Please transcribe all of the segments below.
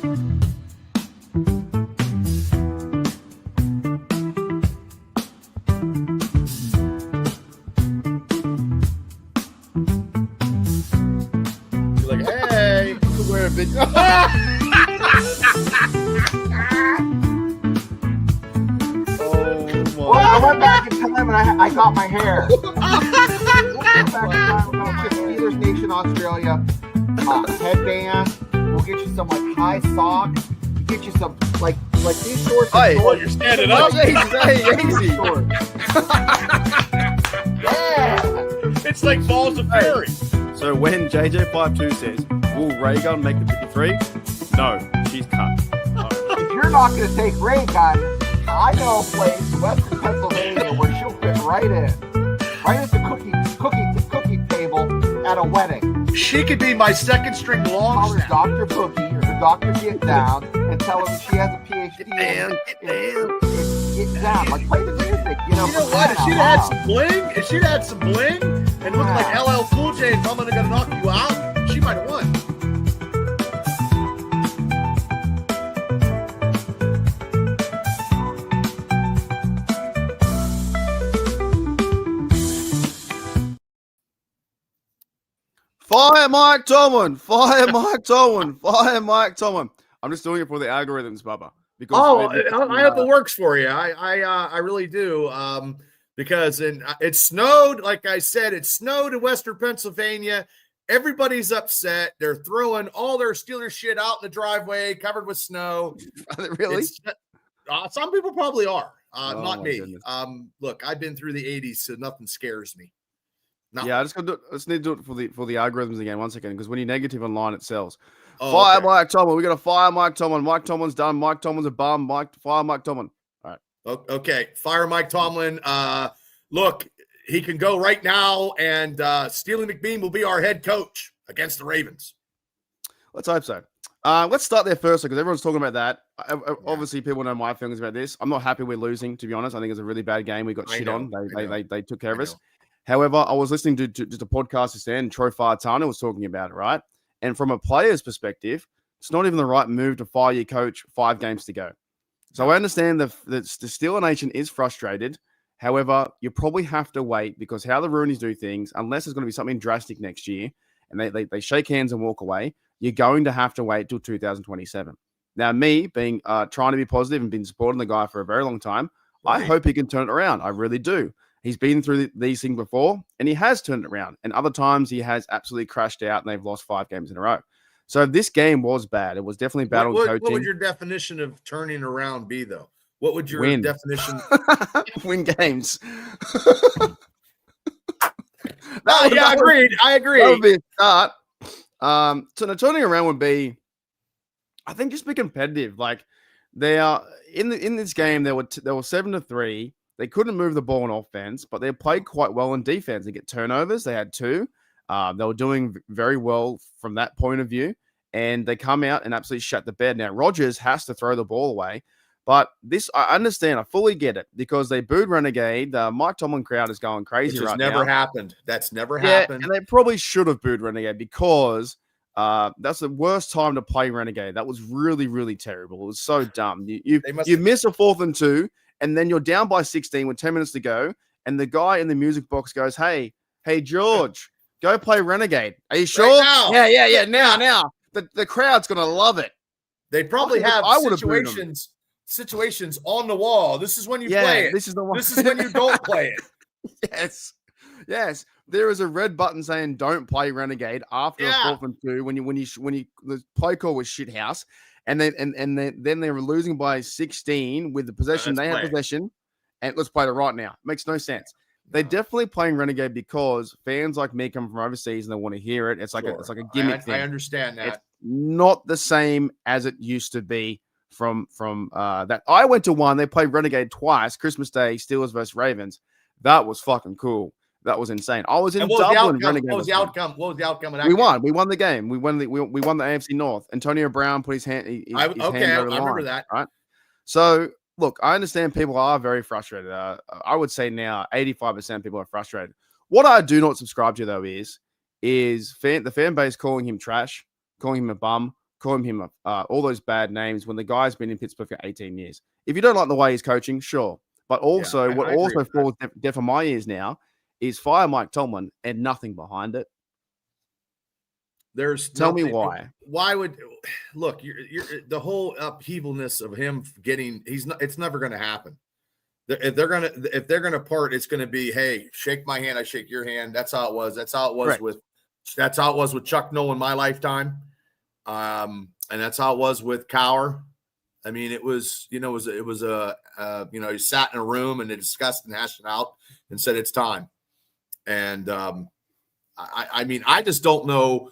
You're like, hey, you can wear a big. Well, I went back in time and I got my hair. Went back in time, Steelers Nation Australia headband. We'll get you some like high socks. Get you some like these shorts. Hey, shorts. you're standing up. Hey, easy. Yeah. It's like balls of fury. So when JJ52 says, will Ray Gun make the 53? No, she's cut. If you're not going to take Ray Gun, I know a place in Western Pennsylvania where she'll fit right in. Right at the cookie table at a wedding. She could be my second string long Call her snapper. Dr. Boogie or the Dr. Get Down and tell her she has a PhD in Get Down. Like, play the music, You know what? If she'd had some bling, and looked like Yeah. LL Cool J and Mama Gonna Knock You Out, she might have won. Fire Mike Tomlin! Fire Mike Tomlin! Fire Mike Tomlin! I'm just doing it for the algorithms, Bubba. Because I hope it works for you. I really do. Because it snowed, like I said, it snowed in Western Pennsylvania. Everybody's upset. They're throwing all their Steelers shit out in the driveway, covered with snow. Really? Some people probably are. Oh, Not my me. goodness. Look, I've been through the 80s, so nothing scares me. Yeah, I just need to do it for the algorithms again. 1 second, because when you're negative online, it sells. Oh, Fire okay. Mike Tomlin. We got to fire Mike Tomlin. Mike Tomlin's done. Mike Tomlin's a bum. Fire Mike Tomlin. All right. Okay, fire Mike Tomlin. Look, he can go right now, and Steely McBean will be our head coach against the Ravens. Let's hope so. Let's start there first, because everyone's talking about that. Obviously, people know my feelings about this. I'm not happy we're losing, to be honest. I think it's a really bad game. We got shit on. They took care of us. However, I was listening to just a podcast just then, and Troy Fartana was talking about it, right? And from a player's perspective, it's not even the right move to fire your coach 5 games to go. So I understand that the Steeler Nation is frustrated. However, you probably have to wait, because how the Roonies do things, unless there's going to be something drastic next year, and they shake hands and walk away, you're going to have to wait till 2027. Now, me being trying to be positive and been supporting the guy for a very long time, right. I hope he can turn it around. I really do. He's been through these things before, and he has turned it around. And other times he has absolutely crashed out, and they've lost 5 games in a row. So this game was bad. It was definitely bad on coaching. What would your definition of turning around be, though? What would your definition? Win games. I agree. That would be a start. So the turning around would be, I think, just be competitive. Like, they are in this game, they were 7-3. They couldn't move the ball on offense, but they played quite well in defense. They get turnovers. They had 2. They were doing very well from that point of view, and they come out and absolutely shut the bed. Now, Rodgers has to throw the ball away, but this, I understand. I fully get it, because they booed Renegade. The Mike Tomlin crowd is going crazy right now. Never happened. That's never happened. And they probably should have booed Renegade, because that's the worst time to play Renegade. That was really, really terrible. It was so dumb. You miss a 4th and 2, and then you're down by 16 with 10 minutes to go, and the guy in the music box goes, hey, George, go play Renegade. Are you sure? Right now. Yeah. Now. The crowd's going to love it. They probably have situations on the wall. This is when you play it. This is the one. This is when you don't play it. Yes. There is a red button saying don't play Renegade after a 4th and 2 when the play call was shit house. And then they were losing by 16 with the possession. They had possession, and let's play it right now. Makes no sense. They're definitely playing Renegade because fans like me come from overseas and they want to hear it. It's like a gimmick thing. I understand that. It's not the same as it used to be from that. I went to one. They played Renegade twice. Christmas Day, Steelers versus Ravens. That was fucking cool. That was insane. I was in Dublin. What was the outcome? What was the outcome of that? We won. We won the game. We won the AFC North. Antonio Brown put his hand. I remember that. Right. So look, I understand people are very frustrated. I would say now 85% of people are frustrated. What I do not subscribe to, though, is the fan base calling him trash, calling him a bum, calling him all those bad names when the guy's been in Pittsburgh for 18 years. If you don't like the way he's coaching, sure. But also, what also falls deaf on my ears now is fire Mike Tomlin and nothing behind it. Tell me why. Why would look? You're the whole upheavalness of him getting. It's never going to happen. If they're gonna part, it's going to be, hey, shake my hand, I shake your hand. That's how it was. That's how it was with Chuck Noll in my lifetime, and that's how it was with Cowher. I mean, it was he sat in a room and they discussed and hashed it out and said it's time. And I mean, I just don't know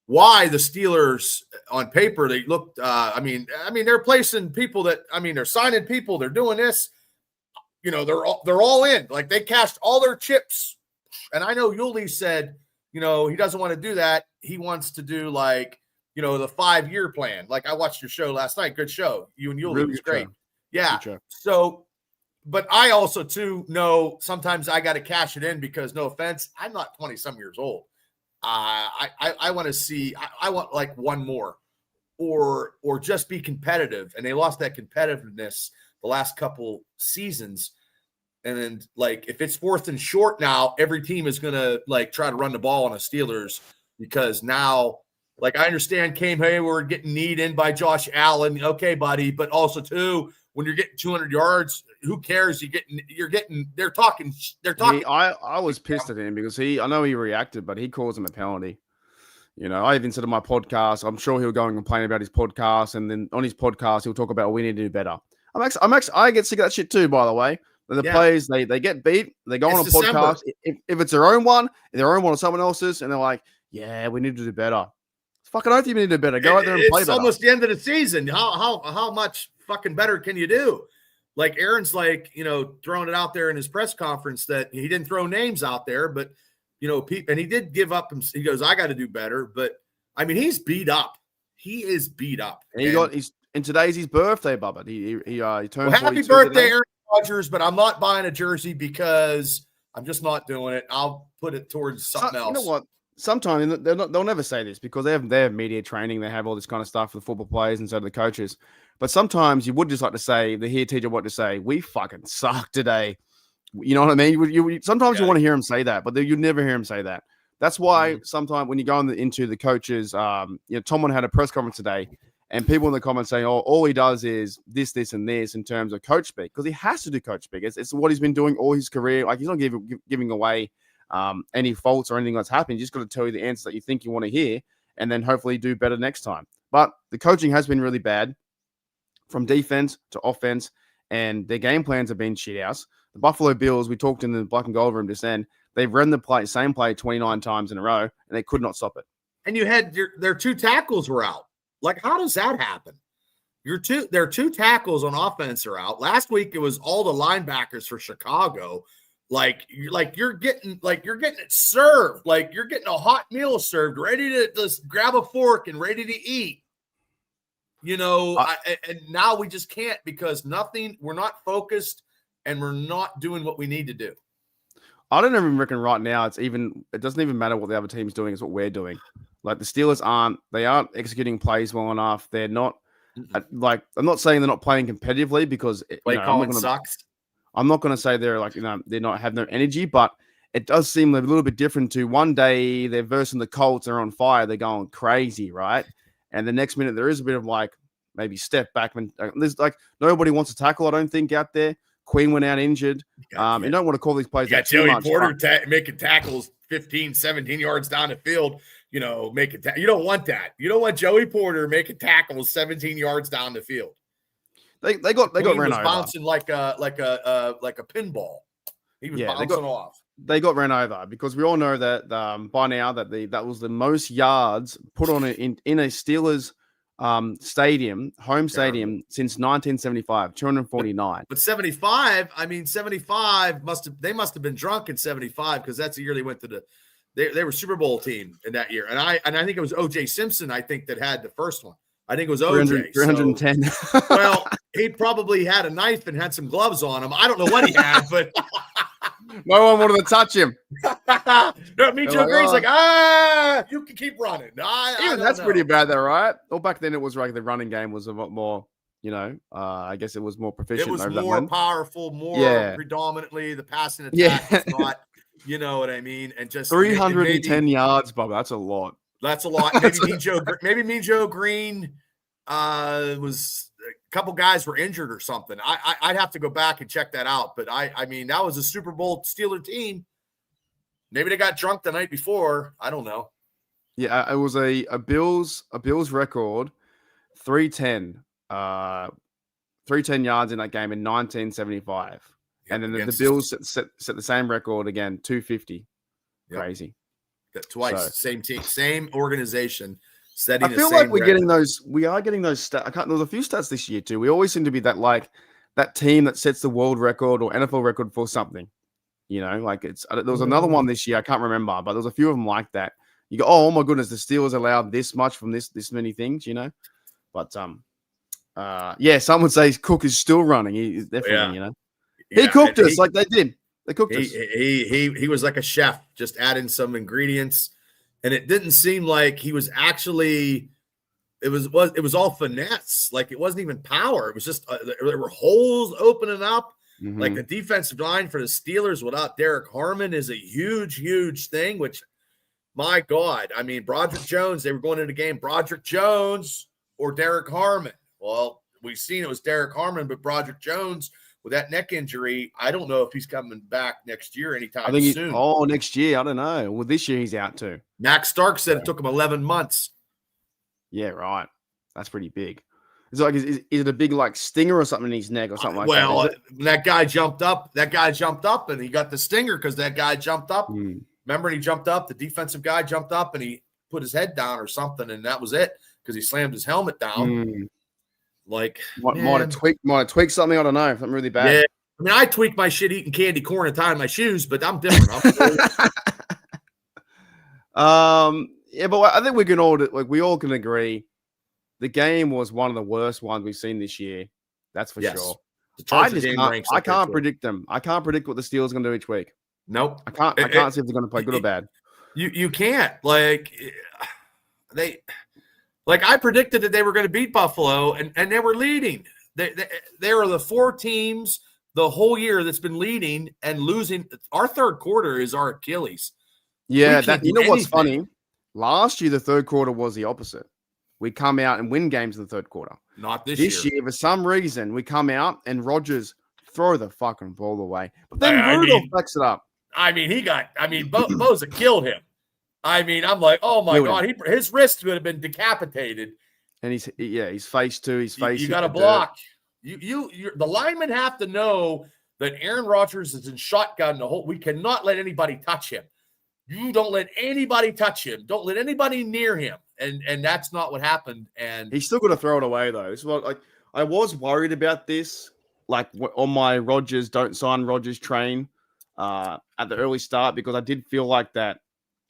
why the Steelers on paper, they looked, I mean, they're placing people they're signing people, they're doing this, they're all in, like they cashed all their chips. And I know Yuli said, he doesn't want to do that. He wants to do like, the 5-year plan. Like I watched your show last night. Good show. You and Yuli, really was great. Show. Yeah. So, but I also too know sometimes I got to cash it in because, no offense, I'm not 20 some years old. I want to see. I want like one more, or just be competitive. And they lost that competitiveness the last couple seasons. And then, like, if it's 4th and short now, every team is gonna like try to run the ball on the Steelers because now, like, I understand Cam Hayward getting kneed in by Josh Allen. Okay, buddy, but also too, when you're getting 200 yards, who cares? They're talking. I was pissed at him because I know he reacted, but he calls him a penalty. I even said in my podcast, I'm sure he'll go and complain about his podcast. And then on his podcast, he'll talk about we need to do better. I get sick of that shit too, by the way. The players, they get beat. They go on a podcast. If it's their own one or someone else's, and they're like, yeah, we need to do better. It's fucking oath you need to do better. Go out there and play better. It's almost the end of the season. How much fucking better can you do? Like Aaron's like, throwing it out there in his press conference that he didn't throw names out there, but and he did give up. He goes, I got to do better. But I mean, he's beat up. He is beat up. And today's his birthday, Bubba. He turned. Well, happy birthday, Aaron Rodgers! But I'm not buying a jersey because I'm just not doing it. I'll put it towards something else. You know what? Sometimes they'll never say this because they have media training. They have all this kind of stuff for the football players and so do the coaches. But sometimes you would just like to say, they hear teacher what to say. We fucking suck today. You know what I mean? Sometimes you want to hear him say that, but you'd never hear him say that. That's why sometimes when you go into the coaches, Tomlin had a press conference today, and people in the comments saying, "Oh, all he does is this, this, and this" in terms of coach speak, because he has to do coach speak. It's what he's been doing all his career. Like he's not giving away any faults or anything that's happened. You just got to tell you the answers that you think you want to hear, and then hopefully do better next time. But the coaching has been really bad, from defense to offense, and their game plans have been shit house. The Buffalo Bills, we talked in the black and gold room just then, they've run the same play 29 times in a row, and they could not stop it. And you had their 2 tackles were out. Like, how does that happen? Their 2 tackles on offense are out. Last week it was all the linebackers for Chicago. You're getting it served. Like you're getting a hot meal served, ready to just grab a fork and ready to eat. And now we just can't because we're not focused and we're not doing what we need to do. I don't even reckon right now it doesn't even matter what the other team's doing, it's what we're doing. Like the Steelers aren't executing plays well enough. They're not I'm not saying they're not playing competitively because play calling sucks. I'm not going to say they're they're not have no energy, but it does seem a little bit different to one day they're versing the Colts, they're on fire, they're going crazy, right? And the next minute there is a bit of maybe step back when there's nobody wants to tackle. I don't think out there. Queen went out injured. You don't want to call these plays. You got Joey Porter making tackles 15, 17 yards down the field. You don't want that. You don't want Joey Porter making tackles 17 yards down the field. They got ran over. Bouncing like a pinball. He was bouncing off. They got ran over because we all know that by now that was the most yards put on it in a Steelers stadium, home stadium since 1975, 249. But 75, 75 must have been drunk in 75 because that's the year they went to they were Super Bowl team in that year. And I think it was O.J. Simpson, I think, that had the first one. I think it was O.J. 310. So, well, he probably had a knife and had some gloves on him. I don't know what he had, but no one wanted to touch him. No, me Joe Green's like, you can keep running. I that's know. pretty bad, though, right? Well, back then it was like the running game was a lot more. I guess it was more proficient. It was over more that powerful, more predominantly the passing attack was not. You know what I mean? And just 310 yards, Bob. That's a lot. That's a lot. Maybe me Joe Green was a couple guys were injured or something. I'd have to go back and check that out. But I mean, that was a Super Bowl Steeler team. Maybe they got drunk the night before. I don't know. Yeah, it was a Bills record, 310 yards in that game in 1975. Yep, and then the Bills set the same record again, 250. Yep. Crazy. Twice, same team, same organization. Setting I feel like we're getting those. We are getting those stats. There's a few stats this year too. We always seem to be that team that sets the world record or NFL record for something. There was another one this year. I can't remember, but there was a few of them like that. You go, oh my goodness, the Steelers allowed this much from this many things. But some would say Cook is still running. He's definitely, he cooked us like they did. They cooked us. He was like a chef, just adding some ingredients, and it didn't seem like he was actually. It was all finesse. Like it wasn't even power. It was just there were holes opening up. Mm-hmm. Like the defensive line for the Steelers without Derek Harmon is a huge thing. Which, my God, I mean, Broderick Jones. They were going into the game. Broderick Jones or Derek Harmon. Well, we've seen it was Derek Harmon, but Broderick Jones. With that neck injury, I don't know if he's coming back next year anytime soon. Next year. I don't know. Well, this year he's out too. Max Stark said it took him 11 months. Yeah, right. That's pretty big. It's like, is it a big stinger or something in his neck or something like that? Well, that guy jumped up. And he got the stinger because that guy jumped up. Remember, he jumped up. The defensive guy jumped up and he put his head down or something, and that was it because he slammed his helmet down. Might have tweaked something. I don't know. Something really bad. Yeah. I mean, I tweak my shit eating candy corn and tying my shoes, but I'm different. But I think we all can agree the game was one of the worst ones we've seen this year. That's for sure. I can't predict them. I can't predict what the Steelers are going to do each week. Nope. I can't see if they're going to play good or bad. You can't. I predicted that they were going to beat Buffalo, and they were leading. They were the four teams the whole year that's been leading and losing. Our third quarter is our Achilles. Yeah, what's funny? Last year, the third quarter was the opposite. We come out and win games in the third quarter. Not this year. This year, for some reason, we come out and Rodgers throw the fucking ball away. But then Rudolph backs it up. Bosa killed him. I mean, I'm like, oh my God, his wrist would have been decapitated. And his face too. His face. You got to block. The linemen have to know that Aaron Rodgers is in shotgun the whole. We cannot let anybody touch him. You don't let anybody touch him. Don't let anybody near him. And that's not what happened. And he's still got to throw it away though. This is what I was worried about this. On my don't sign Rodgers train at the early start because I did feel like that.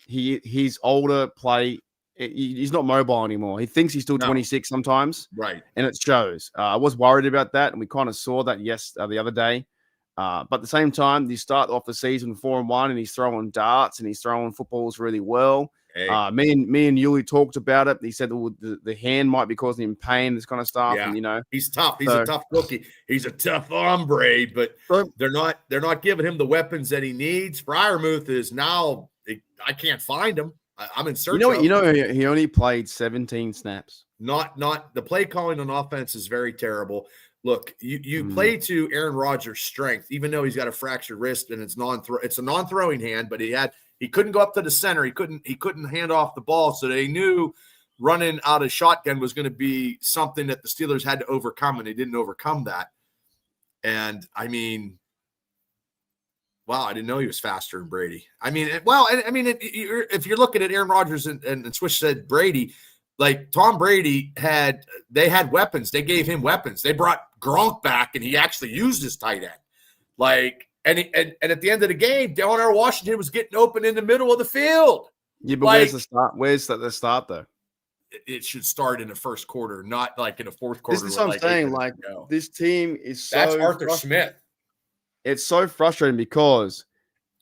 He's older play. He's not mobile anymore. He thinks he's still 26 sometimes. Right. And it shows. I was worried about that. And we kind of saw that the other day. But at the same time, you start off the season 4-1 and he's throwing darts and he's throwing footballs really well. Hey. Me and Yuli talked about it. He said the hand might be causing him pain, this kind of stuff. Yeah. And, he's tough. He's a tough cookie. He's a tough hombre, but they're not giving him the weapons that he needs. Freiermuth is now I can't find him. I'm in search of him. He only played 17 snaps. Not the play calling on offense is very terrible. Look, you play to Aaron Rodgers' strength, even though he's got a fractured wrist and it's a non-throwing hand, but he couldn't go up to the center. He couldn't hand off the ball. So they knew running out of shotgun was going to be something that the Steelers had to overcome, and they didn't overcome that. And wow, I didn't know he was faster than Brady. If you're looking at Aaron Rodgers and Swish said Brady, like Tom Brady had weapons. They gave him weapons. They brought Gronk back, and he actually used his tight end. And at the end of the game, Delaware Washington was getting open in the middle of the field. Yeah, but where's the start? Where's the start though? It should start in the first quarter, not like in the fourth quarter. This is what I'm saying. This team is so. That's Arthur Smith. It's so frustrating because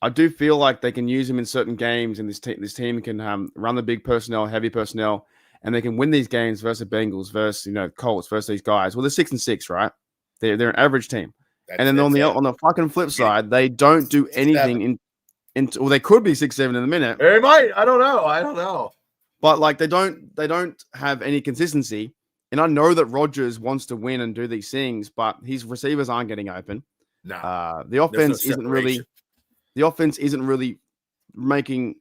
I do feel like they can use him in certain games, and this team can run the big personnel, heavy personnel, and they can win these games versus Bengals, versus Colts, versus these guys. Well, they're 6-6, right? They're an average team. And then on the fucking flip side, they don't do anything well, they could be 6-7 in a minute. They might. I don't know. But like they don't have any consistency. And I know that Rodgers wants to win and do these things, but his receivers aren't getting open. No. The offense isn't really making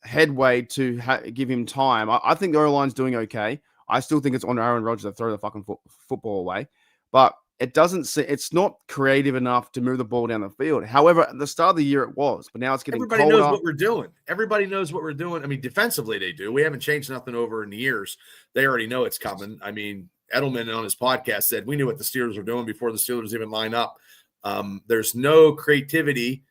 headway to give him time. I think the O-line's doing okay. I still think it's on Aaron Rodgers to throw the fucking football away, but it's not creative enough to move the ball down the field. However, at the start of the year it was, but now it's getting Everybody colder. knows what we're doing. Everybody knows what we're doing. I mean, defensively they do. We haven't changed nothing over in the years. They already know it's coming. I mean, Edelman on his podcast said we knew what the Steelers were doing before the Steelers even line up. There's no creativity,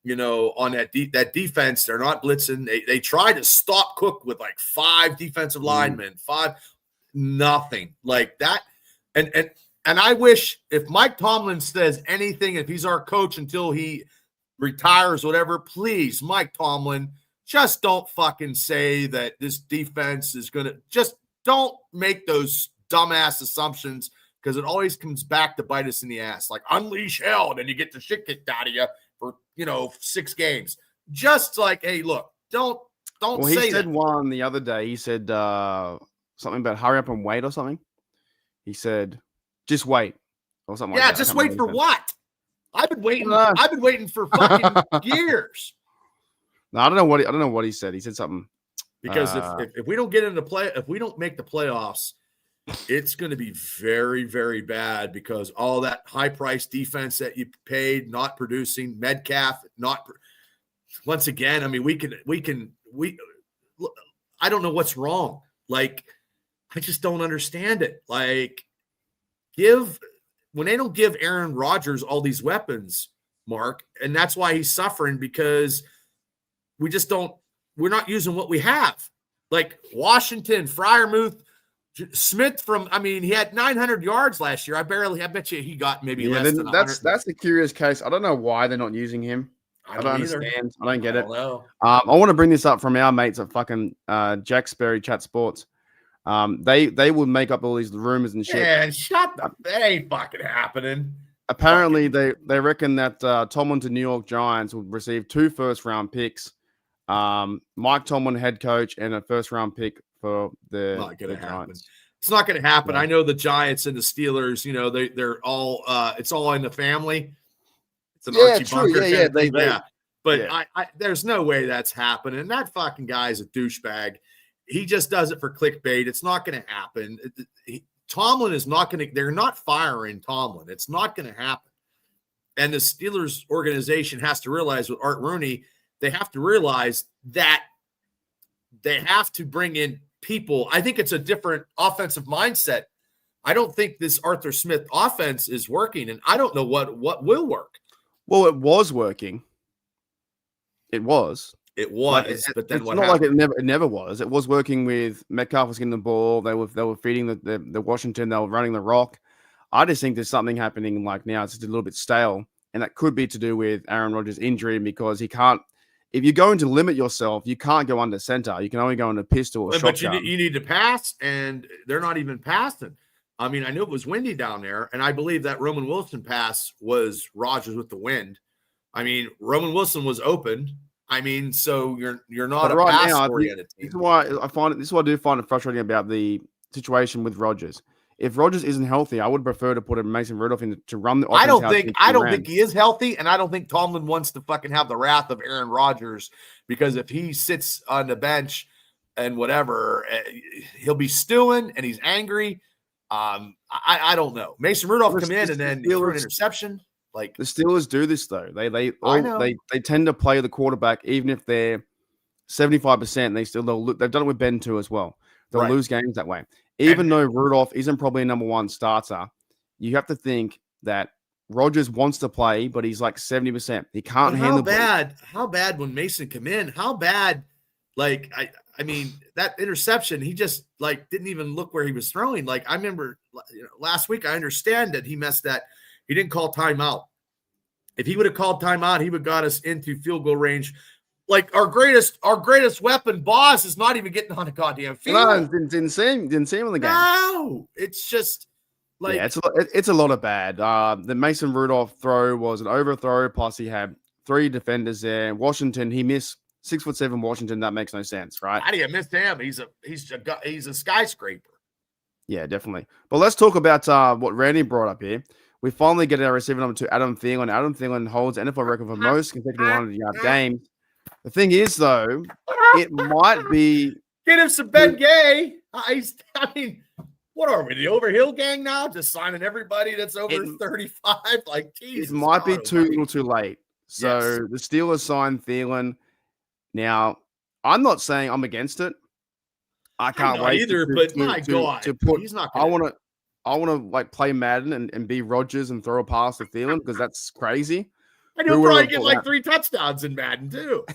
on that defense. They're not blitzing. They try to stop Cook with like 5 defensive linemen, 5, nothing like that. And I wish if Mike Tomlin says anything, if he's our coach until he retires, whatever, please, Mike Tomlin, just don't fucking say that this defense is going to – just don't make those dumbass assumptions, because it always comes back to bite us in the ass. Like, unleash hell, and then you get the shit kicked out of you for, 6 games. Just like, hey, look, don't say that. He said one the other day. He said something about hurry up and wait or something. He said – just wait, or something like that. Yeah, just wait for what? I've been waiting. I've been waiting for fucking years. No, I don't know what he said. He said something because if we don't get into if we don't make the playoffs, it's going to be very, very bad, because all that high price defense that you paid not producing, Metcalf not. Once again, I mean, we. I don't know what's wrong. Like, I just don't understand it. Like. When they don't give Aaron Rodgers all these weapons, Mark, and that's why he's suffering, because we're not using what we have. Like Washington, Freiermuth, Smith he had 900 yards last year. I bet you he got maybe less than 100. That's a curious case. I don't know why they're not using him. I don't understand. I don't get it. Know. I want to bring this up from our mates at fucking Jack Sperry Chat Sports. They would make up all these rumors and shit. Man, shut up. That ain't fucking happening. Apparently, they reckon that Tomlin to New York Giants will receive 2 first-round picks. Mike Tomlin, head coach, and a first-round pick for the Giants. It's not going to happen. Yeah. I know the Giants and the Steelers, they're all it's all in the family. It's an Archie Bunker. But there's no way that's happening. That fucking guy is a douchebag. He just does it for clickbait. It's not going to happen. Tomlin is not going to – they're not firing Tomlin. It's not going to happen. And the Steelers organization has to realize with Art Rooney, they have to realize that they have to bring in people. I think it's a different offensive mindset. I don't think this Arthur Smith offense is working, and I don't know what will work. Well, it was working. It was. It was, but then it's what not happened? Like it never was. It was working with Metcalf was getting the ball. They were feeding the Washington. They were running the rock. I just think there's something happening like now. It's just a little bit stale, and that could be to do with Aaron Rodgers' injury, because he can't. If you're going to limit yourself, you can't go under center. You can only go into pistol or shotgun. But you need to pass, and they're not even passing. I mean, I knew it was windy down there, and I believe that Roman Wilson pass was Rodgers with the wind. I mean, Roman Wilson was open. I mean, so you're not a pass-oriented team. This is why I do find it frustrating about the situation with Rodgers. If Rodgers isn't healthy, I would prefer to put Mason Rudolph in to run the offense. I don't think he is healthy, and I don't think Tomlin wants to fucking have the wrath of Aaron Rodgers, because if he sits on the bench and whatever, he'll be stewing and he's angry. I don't know. Mason Rudolph come in and then threw an interception. Like the Steelers do this though. They tend to play the quarterback even if they're 75%. They've done it with Ben too as well. They'll lose games that way. Even though Rudolph isn't probably a number 1 starter, you have to think that Rodgers wants to play, but he's like 70%. He can't handle. How bad when Mason come in? How bad? Like I mean that interception, he just like didn't even look where he was throwing. Like I remember last week, I understand that he messed that. He didn't call timeout. If he would have called timeout, he would have got us into field goal range. Like our greatest weapon, Boss, is not even getting on a goddamn field. No, didn't see him in the game. No, it's just like it's a lot of bad. The Mason Rudolph throw was an overthrow. Plus, he had 3 defenders there. Washington, he missed 6'7" Washington. That makes no sense, right? How do you miss him? He's a skyscraper. Yeah, definitely. But let's talk about what Randy brought up here. We finally get our receiver number 2, Adam Thielen. Adam Thielen holds NFL record for most consecutive 100-yard games. The thing is, though, it might be get him some Ben Gay. I mean, what are we, the Overhill gang now? Just signing everybody that's over 35? Like, Jesus. It might be too little too late. So the Steelers signed Thielen. Now, I'm not saying I'm against it. I can't wait either, but my God, to put. He's not I want to like play Madden and be Rodgers and throw a pass to Thielen because that's crazy. And he'll probably get like 3 touchdowns in Madden too.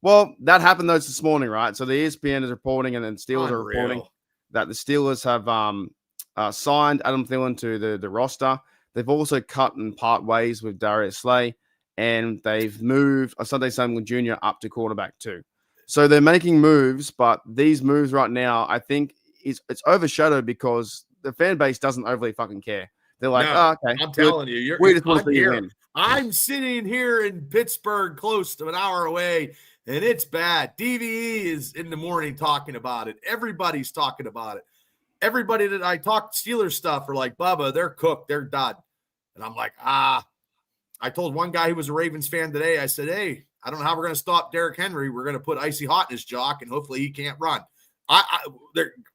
Well, that happened this morning, right? So the ESPN is reporting, and then Steelers are reporting that the Steelers have signed Adam Thielen to the roster. They've also cut and part ways with Darius Slay, and they've moved Asante Samuel Jr. up to quarterback too. So they're making moves, but these moves right now, I think, it's overshadowed because the fan base doesn't overly fucking care. They're like, okay. I'm telling you, we just want to see you win. I'm sitting here in Pittsburgh, close to an hour away, and it's bad. DVE is in the morning talking about it. Everybody's talking about it. Everybody that I talk Steelers stuff are like, Bubba, they're cooked. They're done. And I'm like, I told one guy who was a Ravens fan today, I said, hey, I don't know how we're going to stop Derrick Henry. We're going to put icy hot in his jock, and hopefully he can't run.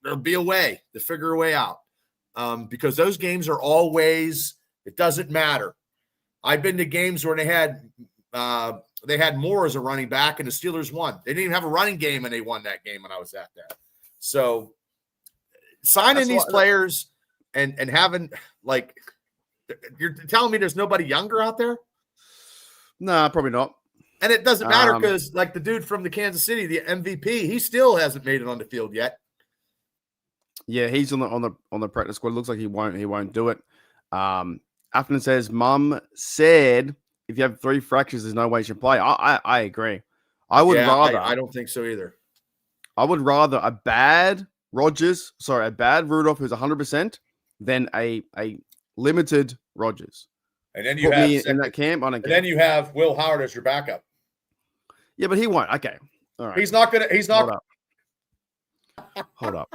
There'll be a way to figure a way out because those games are always, it doesn't matter. I've been to games where they had Moore as a running back and the Steelers won. They didn't even have a running game and they won that game when I was at that. So signing these players and having like, you're telling me there's nobody younger out there? No, probably not. And it doesn't matter because like the dude from the Kansas City, the MVP, he still hasn't made it on the field yet. Yeah, he's on the practice squad. It looks like he won't do it. Afton says, Mum said if you have 3 fractures, there's no way you should play. I agree. I would rather. I don't think so either. I would rather a bad Rudolph who's 100% than a limited Rodgers. And then you have in that camp. I don't care. And then you have Will Howard as your backup. Yeah, but he won't. Okay, all right. He's not. Hold up.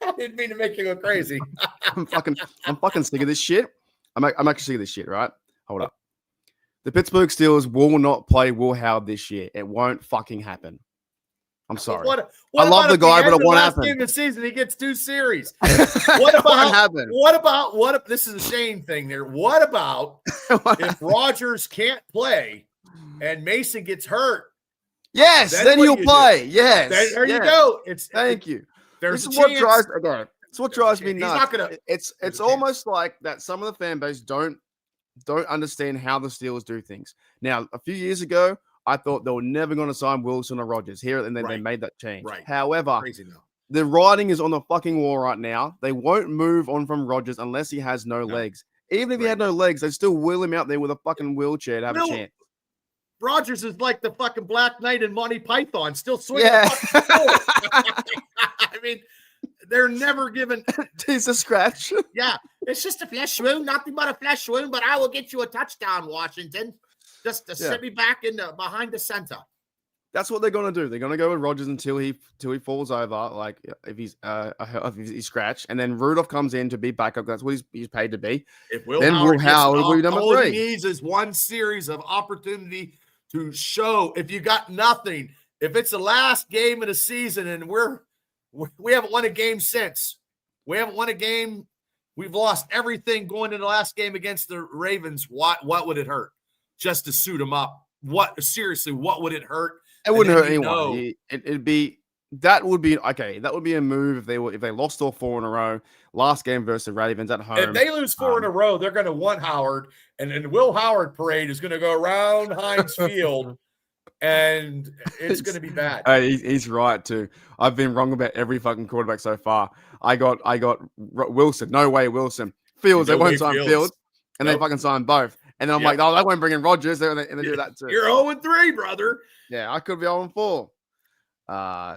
I didn't mean to make you go crazy. I'm fucking sick of this shit. I'm actually sick of this shit, right? Hold up. The Pittsburgh Steelers will not play Will Howard this year. It won't fucking happen. I'm sorry. I love the guy, but it won't happen. Game of the season, he gets 2 series. What about this is a Shane thing there. What about if Rodgers can't play and Mason gets hurt? Yes, then he'll play. Yes. There you go. Thank you. There's this is what drives it's what drives me nuts. It's almost like that some of the fan base don't understand how the Steelers do things. Now, a few years ago, I thought they were never going to sign Wilson or Rodgers here, and then they made that change. Right. However, the writing is on the fucking wall right now. They won't move on from Rodgers unless he has no legs. Even if he had no legs, they'd still wheel him out there with a fucking wheelchair to have a chance. Rodgers is like the fucking Black Knight in Monty Python, still swinging. Yeah. I mean, they're never given. He's a scratch. Yeah, it's just a flesh wound, nothing but a flesh wound. But I will get you a touchdown, Washington. Just to set me back in behind the center. That's what they're going to do. They're going to go with Rodgers until he falls over, like if he's scratched, and then Rudolph comes in to be backup. That's what he's paid to be. If Will Howard will be number 3. All he needs is one series of opportunity to show. If you got nothing, if it's the last game of the season, and we haven't won a game since. We haven't won a game. We've lost everything going into the last game against the Ravens. What would it hurt? Just to suit him up. What would it hurt? It wouldn't hurt anyone. That would be a move if they lost all 4 in a row. Last game versus the Ravens at home. If they lose 4 in a row, they're going to want Howard, and then Will Howard parade is going to go around Heinz Field, and it's going to be bad. He's right too. I've been wrong about every fucking quarterback so far. I got Wilson. No way, Wilson. Fields. They won't sign Fields. and they fucking sign both. And then I'm like, oh, they won't bring in Rodgers. And they do that too. You're 0-3, brother. Yeah, I could be 0-4.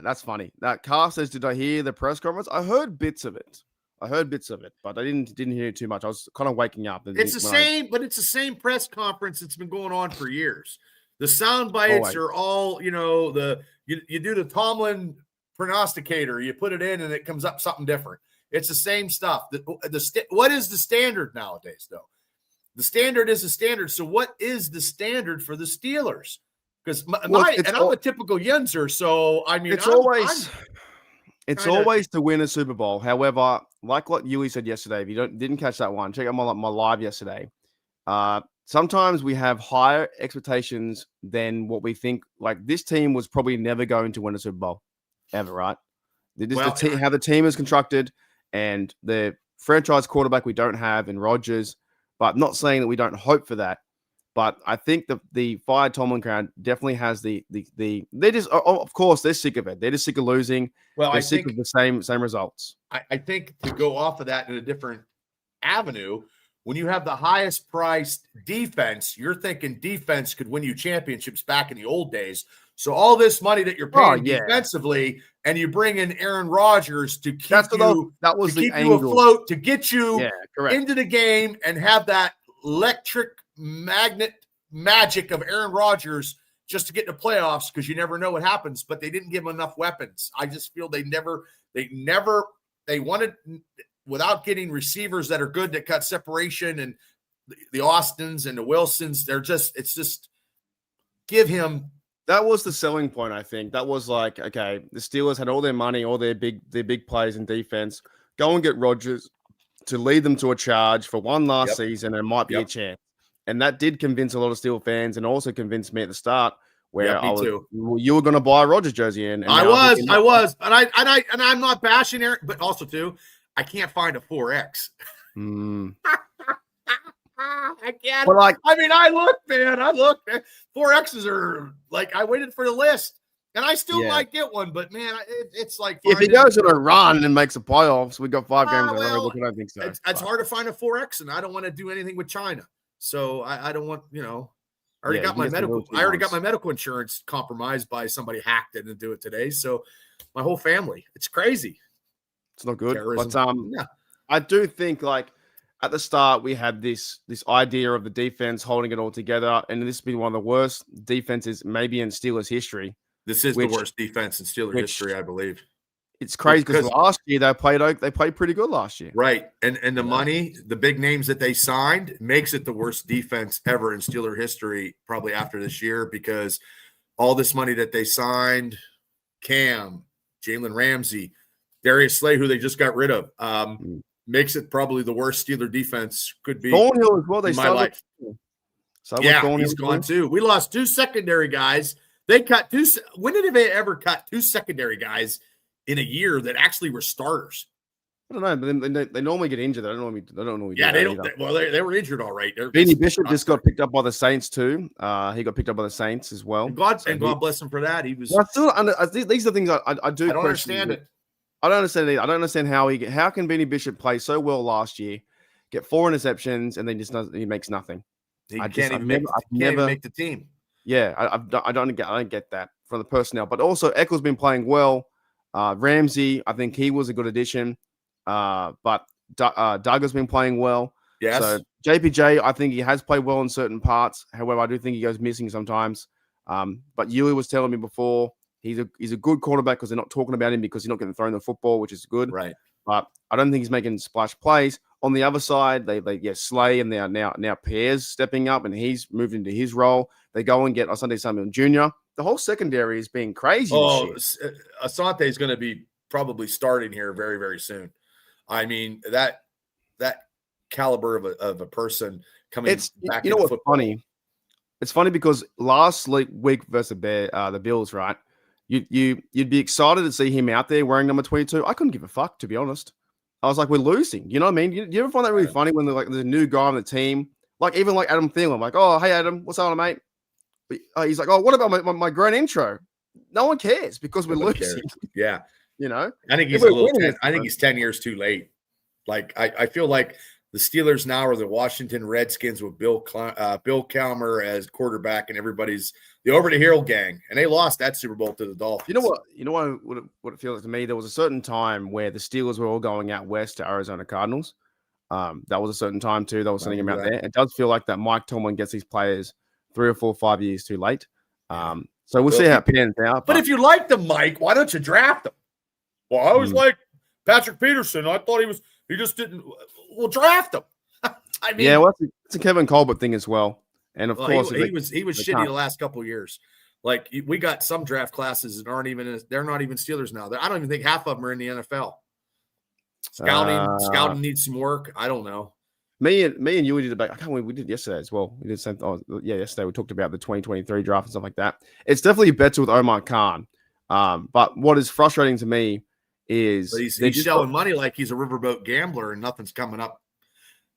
That's funny. That Carr says, did I hear the press conference? I heard bits of it. But I didn't hear too much. I was kind of waking up. It's the same press conference that's been going on for years. The sound bites are all, you do the Tomlin prognosticator, you put it in and it comes up something different. It's the same stuff. What is the standard nowadays, though? The standard is a standard. So what is the standard for the Steelers? Because I'm a typical Yinzer, so I mean, it's always to win a Super Bowl. However, like what Yui said yesterday, if you didn't catch that one, check out my live yesterday. Sometimes we have higher expectations than what we think. Like this team was probably never going to win a Super Bowl ever, right? How the team is constructed and the franchise quarterback we don't have in Rodgers, but not saying that we don't hope for that. But I think the fired Tomlin crowd definitely has they just, of course, they're sick of it. They're just sick of losing. Well, they're sick of the same results. I think to go off of that in a different avenue, when you have the highest priced defense, you're thinking defense could win you championships back in the old days. So all this money that you're paying defensively, and you bring in Aaron Rodgers to keep you afloat, to get you into the game and have that electric magnet magic of Aaron Rodgers just to get in the playoffs, because you never know what happens. But they didn't give him enough weapons. I just feel they wanted, without getting receivers that are good that cut separation, and the Austins and the Wilsons, it's just give him. That was the selling point, I think. That was like, okay, the Steelers had all their money, all their big plays in defense. Go and get Rodgers to lead them to a charge for one last season, and it might be a chance. And that did convince a lot of Steel fans, and also convinced me at the start, where you were going to buy a Rodgers jersey in. And I was, and I'm not bashing Aaron, but also too, I can't find a 4X. I can't. But I looked, man. 4Xs are like, I waited for the list, and I still might get one, but man, it's like if he goes on a run and makes the playoffs, we got 5 games in a row. I don't think so. It's hard to find a 4X, and I don't want to do anything with China, so I don't want, I already got my medical. I already got my medical insurance compromised by somebody hacked it and do it today. So my whole family, it's crazy. It's not good. Terrorism. But I do think at the start we had this idea of the defense holding it all together, and this has been one of the worst defenses maybe in Steelers history. This is the worst defense in Steelers history, I believe. It's crazy because last year they played pretty good last year. Right. And the money, the big names that they signed makes it the worst defense ever in Steeler history, probably after this year, because all this money that they signed, Cam, Jalen Ramsey, Darius Slay, who they just got rid of, makes it probably the worst Steeler defense could be. Thornhill as well. They my life. So he's gone too. We lost 2 secondary guys. They cut 2. When did they ever cut 2 secondary guys in a year that actually were starters? I don't know, but they normally get injured. They don't normally. Yeah, they don't. They were injured all right. Benny Bishop just got picked up by the Saints too. He got picked up by the Saints as well. And God bless him for that. He was. These are things I do. I don't understand it. I don't understand it. I don't understand how can Benny Bishop play so well last year, get 4 interceptions, and then he makes nothing. He can't even make the team. Yeah, I don't get that from the personnel. But also, Eccles been playing well. Ramsey, I think he was a good addition. But Doug has been playing well. Yes. So JPJ, I think he has played well in certain parts. However, I do think he goes missing sometimes. But Yui was telling me before, he's a good quarterback because they're not talking about him because he's not getting thrown the football, which is good. Right. But I don't think he's making splash plays. On the other side, they Slay and they are now Pears stepping up, and he's moved into his role. They go and get Asante Samuel Jr. The whole secondary is being crazy. Oh, Asante is going to be probably starting here very, very soon. I mean, that caliber of a person coming back. You know what's funny? It's funny because last week versus the Bills, right? You'd be excited to see him out there wearing number 22. I couldn't give a fuck, to be honest. I was like, we're losing. You know what I mean? You ever find that really funny when there's a new guy on the team? Like even like Adam Thielen, like, oh, hey Adam, what's on, mate? He's like, oh, what about my grand intro? No one cares because we're losing. Yeah. You know? I think he's I think he's 10 years too late. Like I feel like the Steelers now are the Washington Redskins with Bill Calmer as quarterback, and everybody's the over the hill gang, and they lost that Super Bowl to the Dolphins. You know what it feels like to me? There was a certain time where the Steelers were all going out west to Arizona Cardinals. That was a certain time too. They were sending him out there. It does feel like that Mike Tomlin gets these players 3 or 4, 5 years too late. So we'll see how it pans out. But if you like them, Mike, why don't you draft them? Well, I always like Patrick Peterson. I thought he just didn't. Well, draft him. I mean, yeah, well, it's a Kevin Colbert thing as well. And of course, he was shitty the last couple of years. Like we got some draft classes that they're not even Steelers now. I don't even think half of them are in the NFL. Scouting needs some work. I don't know. Me and you, we did about. I can't remember. We did yesterday as well. We did something. Yesterday we talked about the 2023 draft and stuff like that. It's definitely better with Omar Khan. But what is frustrating to me is he's showing money like he's a riverboat gambler and nothing's coming up.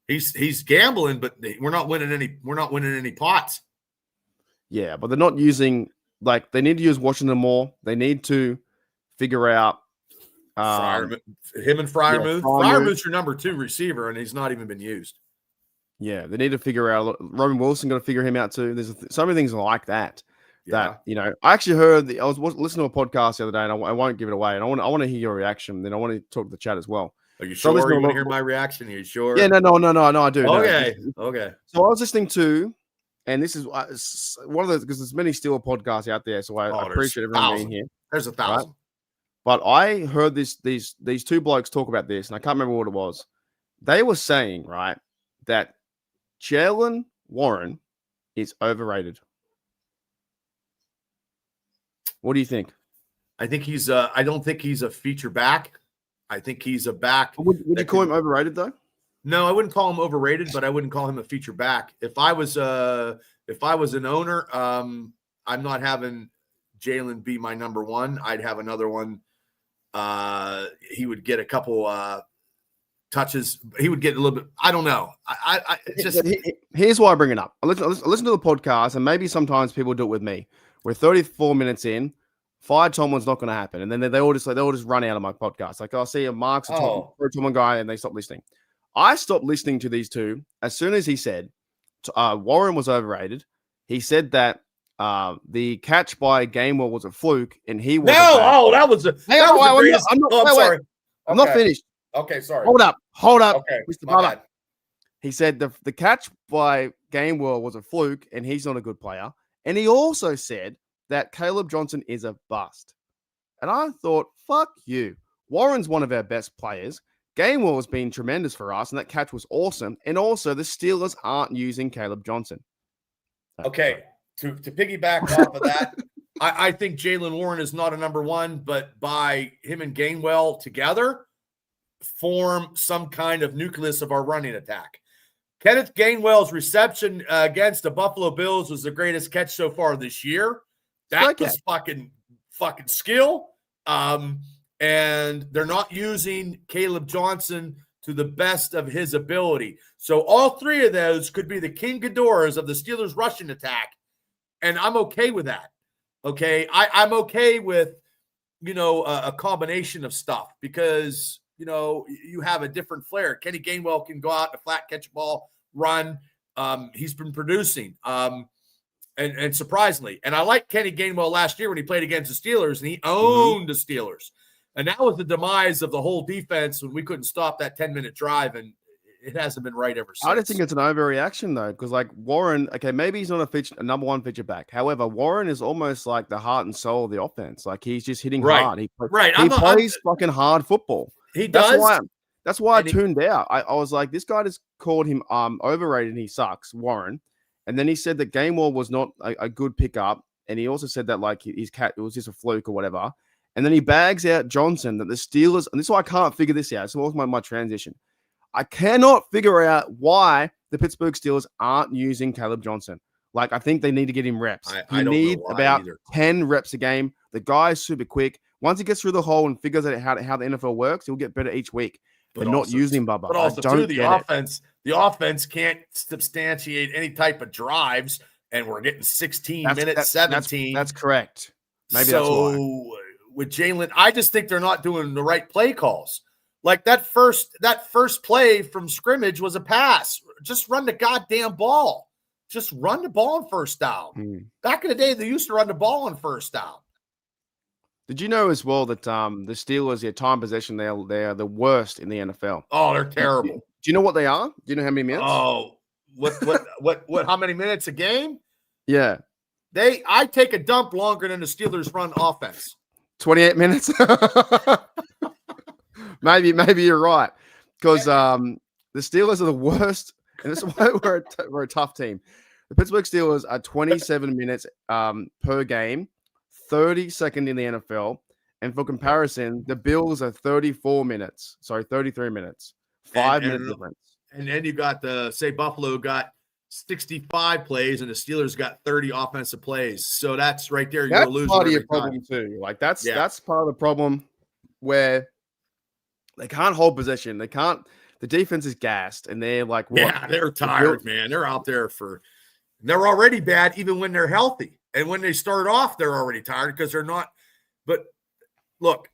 He's gambling, but we're not winning any pots. Yeah, but they're not using they need to use Washington more. They need to figure out him and Freiermuth. Freiermuth's your number 2 receiver, and he's not even been used. Yeah, they need to figure out. Roman Wilson got to figure him out too. There's so many things like that. Yeah. That I actually heard. I was listening to a podcast the other day, and I won't give it away. And I want to hear your reaction. Then I want to talk to the chat as well. Are you sure? You want to hear my reaction? Are you sure? Yeah, no, I do. Okay, no. Okay. So I was listening to, and this is one of those because there's many Steel podcasts out there, so I appreciate everyone being here. There's 1,000. Right? But I heard these 2 blokes talk about this, and I can't remember what it was. They were saying, right, that Jaylen Warren is overrated. What do you think? I think I don't think he's a feature back. I think he's a back. Would you call him overrated though? No, I wouldn't call him overrated, but I wouldn't call him a feature back. If I was an owner, I'm not having Jaylen be my number 1. I'd have another one. He would get a couple touches. He would get a little bit. I don't know. Here's why I bring it up. I listen to the podcast, and maybe sometimes people do it with me. We're 34 minutes in. Fire Tomlin's not going to happen, and then they all just run out of my podcast. Like I'll see a Mark's a Tomlin guy, and they stop listening. I stopped listening to these two as soon as he said Warren was overrated. He said that the catch by Gainwell was a fluke, and he was that was sorry. I'm not finished. Okay, sorry. Hold up. Okay, Mr. Bubba. He said the catch by Gainwell was a fluke, and he's not a good player. And he also said that Caleb Johnson is a bust. And I thought, fuck you. Warren's one of our best players. Gainwell has been tremendous for us, and that catch was awesome. And also, the Steelers aren't using Caleb Johnson. Okay, to piggyback off of that, I think Jaylen Warren is not a number 1, but by him and Gainwell together, form some kind of nucleus of our running attack. Kenneth Gainwell's reception against the Buffalo Bills was the greatest catch so far this year. That was fucking skill. And they're not using Caleb Johnson to the best of his ability. So all 3 of those could be the King Ghidorahs of the Steelers' rushing attack. And I'm okay with that. Okay. I'm okay with, a combination of stuff because, you have a different flair. Kenny Gainwell can go out and flat catch a ball, run. He's been producing. And surprisingly, and I like Kenny Gainwell last year when he played against the Steelers, and he owned the Steelers. And that was the demise of the whole defense when we couldn't stop that 10-minute drive, and it hasn't been right ever since. I don't think it's an overreaction, though, because, Warren, okay, maybe he's not a number 1 feature back. However, Warren is almost like the heart and soul of the offense. Like, he's just hitting hard. He plays fucking hard football. He does. That's why I tuned out. I was like, this guy just called him overrated and he sucks, Warren. And then he said that Gainwell was not a good pickup. And he also said that it was just a fluke or whatever. And then he bags out Johnson that the Steelers, and this is why I can't figure this out. So my transition. I cannot figure out why the Pittsburgh Steelers aren't using Caleb Johnson. I think they need to get him reps. I don't need know why about either. 10 reps a game. The guy is super quick. Once he gets through the hole and figures out how the NFL works, he'll get better each week. But not using him, Bubba. But also, the offense can't substantiate any type of drives, and we're getting 16 minutes, 17. That's correct. Maybe so. With Jaylen, I just think they're not doing the right play calls. Like that first play from scrimmage was a pass. Just run the goddamn ball. Just run the ball on first down. Back in the day, they used to run the ball on first down. Did you know as well that the Steelers, their time possession, they are the worst in the NFL? Oh, they're terrible. Do you know what they are? Do you know how many minutes? Oh, what? How many minutes a game? Yeah, I take a dump longer than the Steelers run offense. 28 minutes. maybe you're right, because the Steelers are the worst, and this is why we're a tough team. The Pittsburgh Steelers are 27 minutes per game, 32nd in the NFL, and for comparison, the Bills are 33 minutes, 5 minute difference. And then you got Buffalo got 65 plays, and the Steelers got 30 offensive plays. So that's right there. You're losing. Part of your problem too. Like that's part of the problem where they can't hold possession. They can't. The defense is gassed, and they're like, what? Yeah, they're tired, man. They're out there they're already bad even when they're healthy, and when they start off, they're already tired because they're not. But look,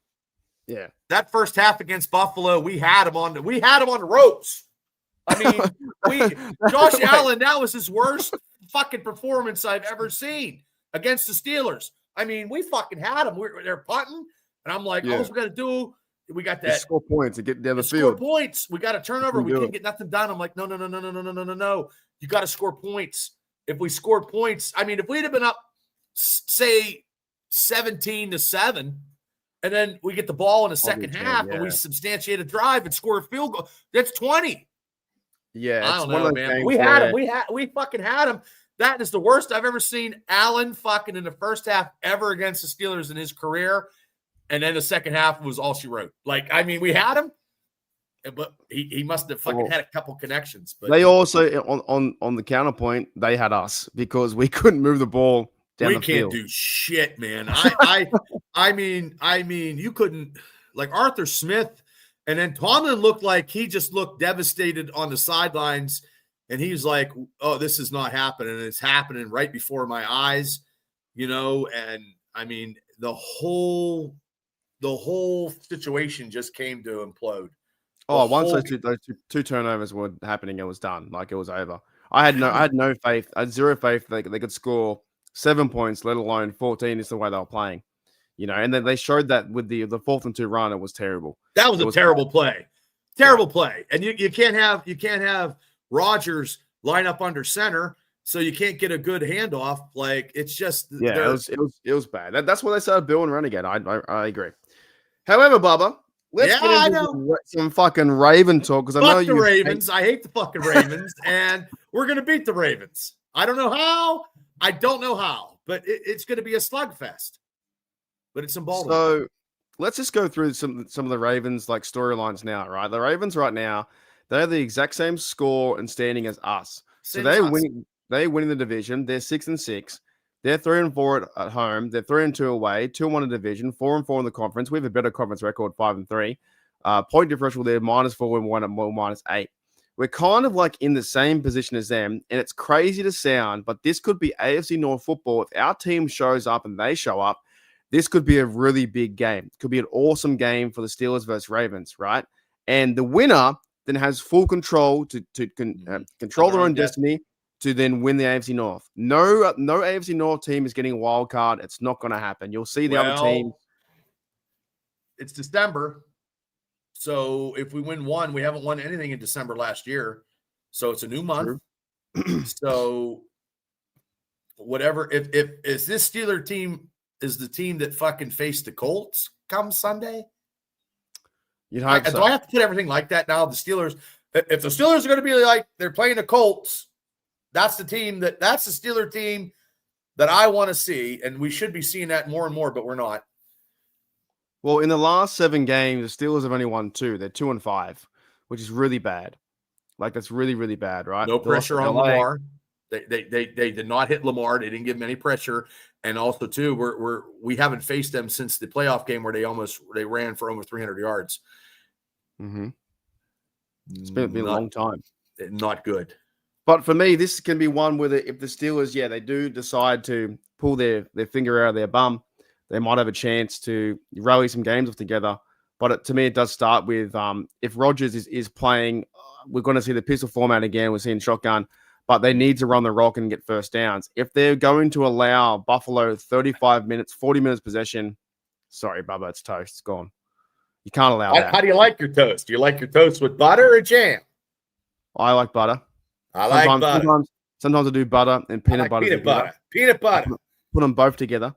yeah, that first half against Buffalo, we had them on the ropes. I mean, Josh Allen, that was his worst fucking performance I've ever seen against the Steelers. I mean, we fucking had them. They're punting, and I'm like, all we got to do, we got that. Score points to get down the Score field. points. We got a turnover. We can't get nothing done. I'm like, no. You got to score points. If we scored points, I mean, if we'd have been up, say, 17-7, and then we get the ball in the second half, and we substantiate a drive and score a field goal, that's 20. Yeah, I don't know, man. We had him. We fucking had him. That is the worst I've ever seen Allen fucking in the first half ever against the Steelers in his career. And then the second half was all she wrote. Like, I mean, we had him, but he must have fucking had a couple connections. But they also on the counterpoint, they had us because we couldn't move the ball down the field. We can't do shit, man. I mean, you couldn't, like Arthur Smith. And then Tomlin looked like he just looked devastated on the sidelines. And he's like, oh, this is not happening. It's happening right before my eyes, And I mean, the whole situation just came to implode. Once those two turnovers were happening, it was done. Like it was over. I had no faith. I had zero faith they could score 7 points, let alone 14 is the way they were playing. And then they showed that with the 4th and 2 run, it was terrible. That was a terrible play. Terrible play. And you can't have Rodgers line up under center, so you can't get a good handoff. Like it's just it was bad. That's why they started building run again. I agree. However, Bubba, let's get into some fucking Raven talk because I know you Ravens. I hate the fucking Ravens, and we're gonna beat the Ravens. I don't know how. But it's gonna be a slugfest. But it's in Baltimore. So let's just go through some of the Ravens like storylines now, right? The Ravens right now, they have the exact same score and standing as us. So they're winning the division. They're 6-6. They're 3-4 at home. They're 3-2 away, 2-1 in the division, 4-4 in the conference. We have a better conference record, 5-3. Point differential there, -4 and 1 at -8. We're kind of like in the same position as them, and it's crazy to sound, but this could be AFC North football. If our team shows up and they show up, this could be a really big game. It could be an awesome game for the Steelers versus Ravens, right? And the winner then has full control to control their own destiny to then win the AFC North. No AFC North team is getting a wild card. It's not going to happen. You'll see the other team. It's December. So if we win one, we haven't won anything in December last year. So it's a new month. So whatever, if this Steeler team is the team that fucking faced the Colts come Sunday. You'd hope so. Do I have to put everything like that now? The Steelers, if the Steelers are going to be like they're playing the Colts, that's the Steeler team that I want to see, and we should be seeing that more and more, but we're not. Well, in the last 7 games, the Steelers have only won 2. They're 2-5, which is really bad. Like that's really, really bad, right? No pressure on Lamar. They did not hit Lamar. They didn't give him any pressure. And also, too, we haven't faced them since the playoff game where they ran for almost 300 yards. Mm-hmm. It's been a long time. Not good. But for me, this can be one where if the Steelers, they do decide to pull their finger out of their bum, they might have a chance to rally some games off together. But to me, it does start with if Rodgers is playing, we're going to see the pistol format again. We're seeing shotgun, but they need to run the rock and get first downs. If they're going to allow Buffalo 35 minutes, 40 minutes possession, sorry, Bubba, it's toast. It's gone. You can't allow that. How do you like your toast? Do you like your toast with butter or jam? I like butter. I like butter. Sometimes I do butter and peanut butter. Peanut butter. Put them both together.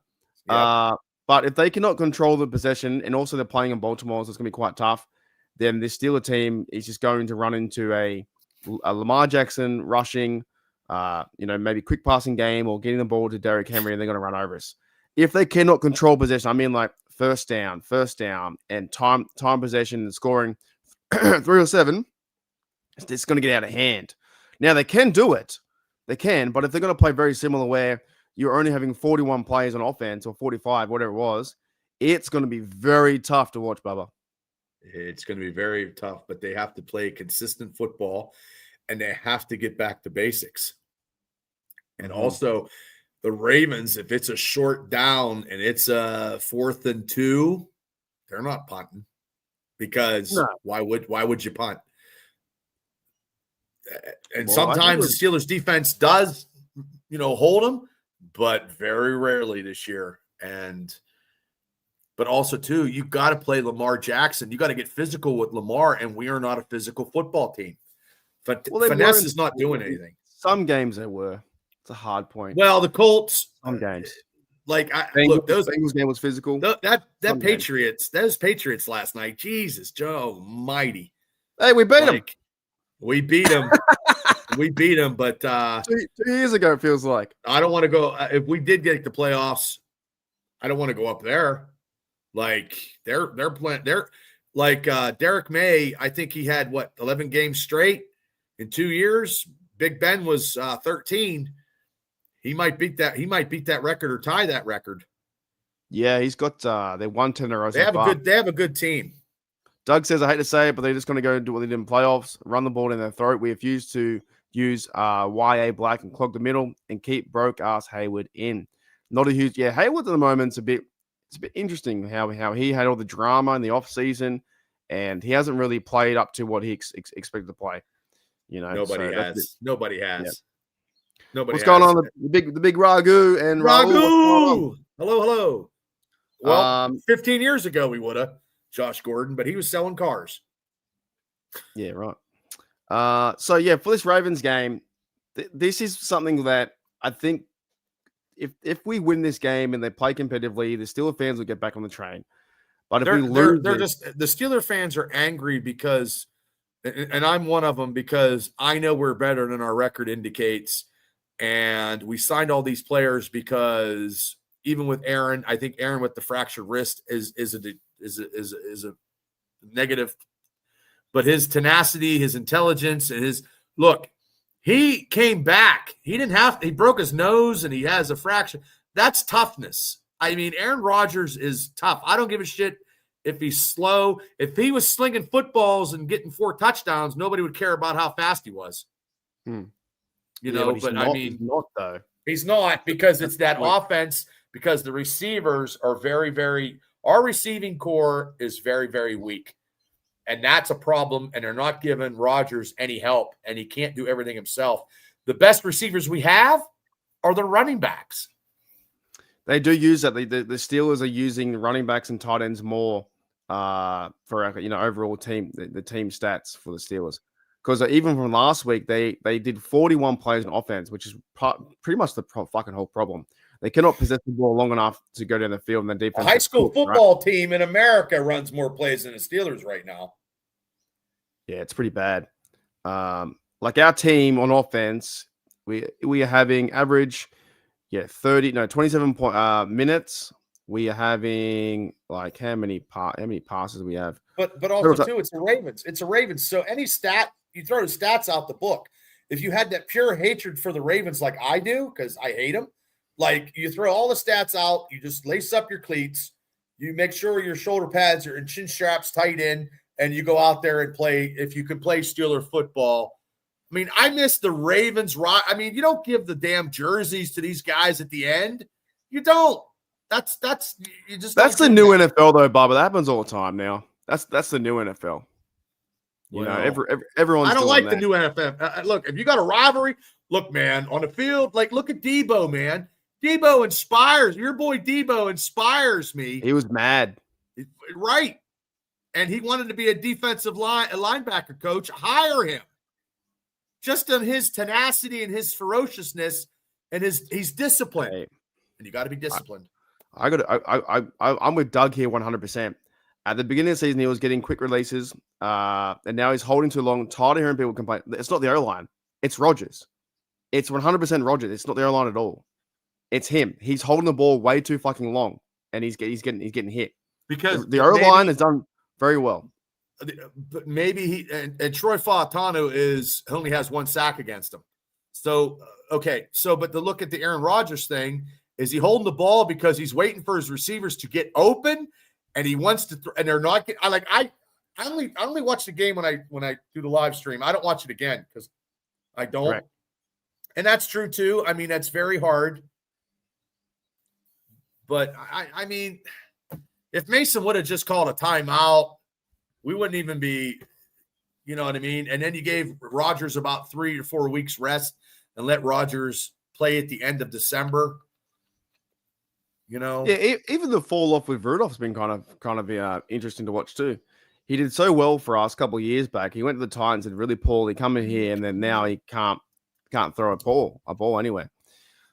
Yep. But if they cannot control the possession, and also they're playing in Baltimore, so it's going to be quite tough, then this Steeler team is just going to run into a Lamar Jackson rushing, maybe quick passing game or getting the ball to Derrick Henry, and they're going to run over us. If they cannot control possession, I mean like first down, and time possession and scoring 3 or 7, it's going to get out of hand. Now, they can do it. They can, but if they're going to play very similar where you're only having 41 players on offense or 45, whatever it was, it's going to be very tough to watch, Bubba. It's going to be very tough, but they have to play consistent football, and they have to get back to basics. And also, the Ravens, if it's a short down and it's a 4th and 2, they're not punting because why would you punt? And sometimes the Steelers defense does, hold them, but very rarely this year. But also too, you got to play Lamar Jackson. You got to get physical with Lamar, and we are not a physical football team. But finesse is not doing anything. Some games they were. It's a hard point. Well, the Colts. Some games. Those Bengals game was physical. Those Patriots last night. Jesus, Joe Almighty. Hey, we beat them. We beat them. We beat them, but 2 years ago it feels like. I don't want to go. If we did get the playoffs, I don't want to go up there. Like they're playing. They're like Derek May. I think he had 11 games straight in 2 years. Big Ben was 13. He might beat that. He might beat that record or tie that record. Yeah, he's got. They won 10 in a row. They have a good team. Doug says, I hate to say it, but they're just going to go and do what they did in playoffs, run the ball in their throat. We refuse to use YA Black and clog the middle and keep broke-ass Hayward in. Not a huge – Hayward at the moment is a bit interesting how he had all the drama in the offseason, and he hasn't really played up to what he expected to play. Nobody has. Yeah. Nobody What's going on? The big Ragu and Ragu. Hello. Well, 15 years ago we would have. Josh Gordon, but he was selling cars. Yeah, right. For this Ravens game, this is something that I think if we win this game and they play competitively, the Steelers fans will get back on the train. But if we lose, the Steelers fans are angry because, and I'm one of them, because I know we're better than our record indicates, and we signed all these players because even with Aaron, I think Aaron with the fractured wrist is a negative, but his tenacity, his intelligence, and he came back. He broke his nose and he has a fracture. That's toughness. I mean, Aaron Rodgers is tough. I don't give a shit if he's slow. If he was slinging footballs and getting 4 touchdowns, nobody would care about how fast he was. He's not, he's not, because it's that offense, because the receivers are very, very our receiving core is very, very weak, and that's a problem, and they're not giving Rodgers any help, and he can't do everything himself. The best receivers we have are the running backs. They do use that. The Steelers are using running backs and tight ends more for overall team the team stats for the Steelers, because even from last week they did 41 plays in offense, which is pretty much the fucking whole problem. They cannot possess the ball long enough to go down the field, and the defense. A high school football team in America runs more plays than the Steelers right now. Yeah, it's pretty bad. Like our team on offense, we are having average, 27 minutes. We are having like how many passes we have. But also too, it's the Ravens. It's the Ravens. So any stat you throw the stats out the book. If you had that pure hatred for the Ravens like I do, because I hate them. Like, you throw all the stats out, you just lace up your cleats, you make sure your shoulder pads and chin straps tight in, and you go out there and play, if you could play Steeler football. I mean, I miss the Ravens. I mean, you don't give the damn jerseys to these guys at the end. You don't. That's the new NFL though, Bob. That happens all the time now. That's the new NFL. You know, Well, everyone's. I don't doing like that. the new NFL. Look, if you got a rivalry, look, man, on the field, like look at Debo, man. Debo inspires your boy. Debo inspires me. He was mad, right? And he wanted to be a linebacker coach. Hire him, just on his tenacity and his ferociousness, and he's disciplined. Hey, and you got to be disciplined. I'm with Doug here 100%. At the beginning of the season, he was getting quick releases, and now he's holding too long. Tired of hearing people complain. It's not the O-line. It's Rodgers. It's 100% Rodgers. It's not the O-line at all. It's him. He's holding the ball way too fucking long, and he's getting hit. Because the O-line has done very well. But maybe he and Troy Fautanu only has 1 sack against him. So okay. So but to look at the Aaron Rodgers thing, is he holding the ball because he's waiting for his receivers to get open? And he wants to, and they're not getting. I only watch the game when I do the live stream. I don't watch it again because I don't. Right. And that's true too. I mean, that's very hard. But I mean, if Mason would have just called a timeout, we wouldn't even be. You know what I mean? And then you gave Rodgers about 3 or 4 weeks rest and let Rodgers play at the end of December. You know, yeah. Even the fall off with Rudolph's been kind of interesting to watch too. He did so well for us a couple of years back. He went to the Titans and really poorly, come in here, and then now he can't throw a ball anywhere.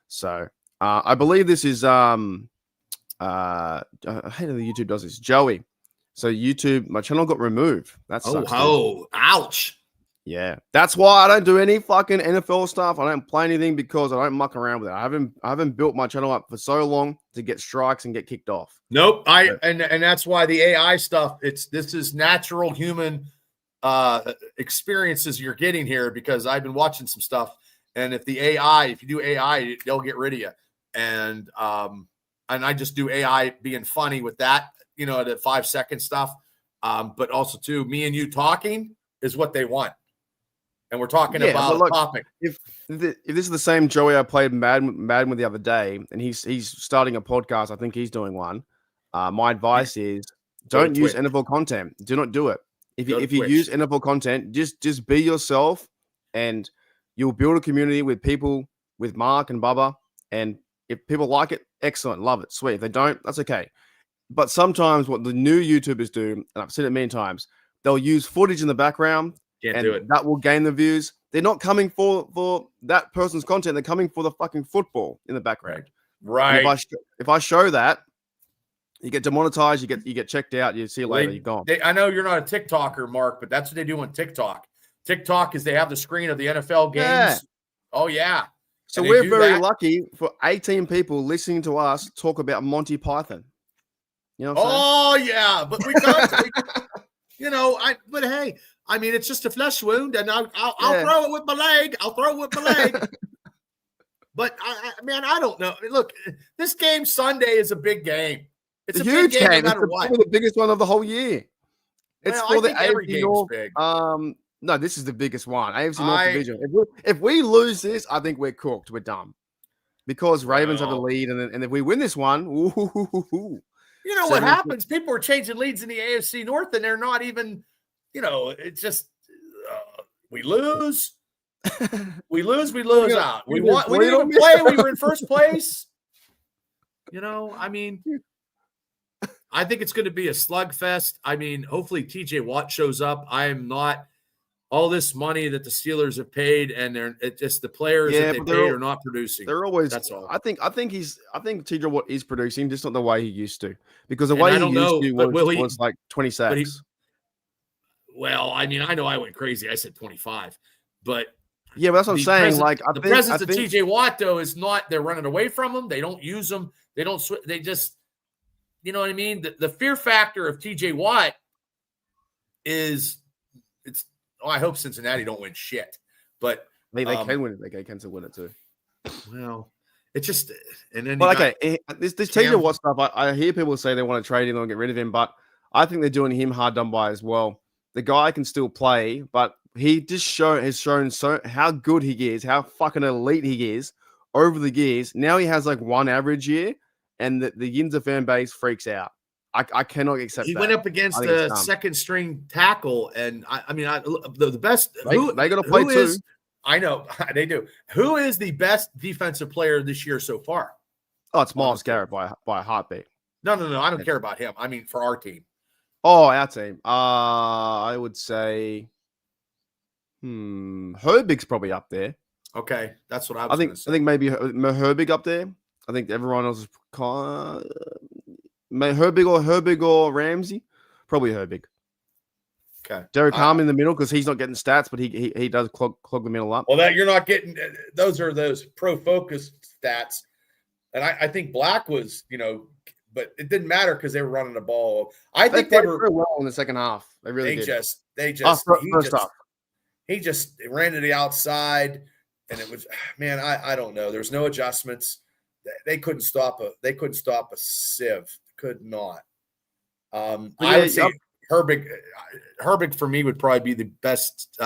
So I believe this is I hate how the YouTube does this. Joey. So YouTube, my channel got removed. That's ouch. Yeah, that's why I don't do any fucking NFL stuff. I don't play anything because I don't muck around with it. I haven't built my channel up for so long to get strikes and get kicked off. Nope. And that's why the AI stuff. This is natural human experiences you're getting here because I've been watching some stuff. And if you do AI, they'll get rid of you. And I just do AI being funny with that, you know, the 5-second stuff. But also too, me and you talking is what they want. And we're talking about a topic. If this is the same Joey I played Madden with the other day, and he's starting a podcast, I think he's doing one. My advice is don't use NFL content. Do not do it. If you use NFL content, just be yourself, and you'll build a community with people, with Mark and Bubba. And if people like it, excellent, love it, sweet. If they don't, that's okay. But sometimes what the new YouTubers do, and I've seen it many times, they'll use footage in the background. Can't do it. That will gain the views. They're not coming for that person's content. They're coming for the fucking football in the background. Right. If I show that, you get demonetized. You get checked out. You see you later. You're gone. I know you're not a TikToker, Mark, but that's what they do on TikTok. TikTok is they have the screen of the NFL games. Yeah. Oh yeah. So we're very lucky for 18 people listening to us talk about Monty Python. You know what I'm saying? Yeah, but we got you know, but hey, I mean, it's just a flesh wound, and I'll throw it with my leg. But I don't know. Look, this game Sunday is a big game. It's a huge game, no matter what. It's the biggest one of the whole year. It's for the AFC North. Big. No, this is the biggest one. AFC North division. If we lose this, I think we're cooked. We're done. Because Ravens have a lead, and if we win this one, you know what happens? People are changing leads in the AFC North, and they're not even. You know, it's just we lose. We lose out. We didn't even play. We were in first place. You know, I mean, I think it's going to be a slugfest. I mean, hopefully TJ Watt shows up. I am not all this money that the Steelers have paid, and it's just the players that they paid are not producing. They're always. That's all. I think TJ Watt is producing, just not the way he used to. Because the way he used to was like 20 sacks. Well, I mean, I know I went crazy. I said 25, but yeah, but that's what I'm saying. The presence of TJ Watt though is not. They're running away from him. They don't use him. They don't. They just, you know what I mean. The fear factor of TJ Watt is it's. Oh, I hope Cincinnati don't win shit, but they can win it. They can still win it too. Well, it's just and then. But this TJ Watt stuff. I hear people say they want to trade him or get rid of him, but I think they're doing him hard done by as well. The guy can still play, but he just has shown so how good he is, how fucking elite he is over the years. Now he has like one average year, and the Yinzer fan base freaks out. I cannot accept He that. went up against a second string tackle, and the best. They got to play too. I know they do. Who is the best defensive player this year so far? Oh, it's Myles Garrett by a heartbeat. No. I don't care about him. I mean, for our team. Oh, our team. I would say, Herbig's probably up there. Okay, that's what I was going to say. I think maybe Herbig up there. I think everyone else is Herbig or Ramsey. Probably Herbig. Okay. Derek Harmon in the middle because he's not getting stats, but he does clog the middle up. Well, that you're not getting. Those are those pro focus stats, and I think Black was, but it didn't matter because they were running the ball. I think they were very well in the second half. They really did. He just ran to the outside, and it was, man, I don't know. There's no adjustments. They couldn't stop a sieve. Could not. I would say Herbig for me would probably be the best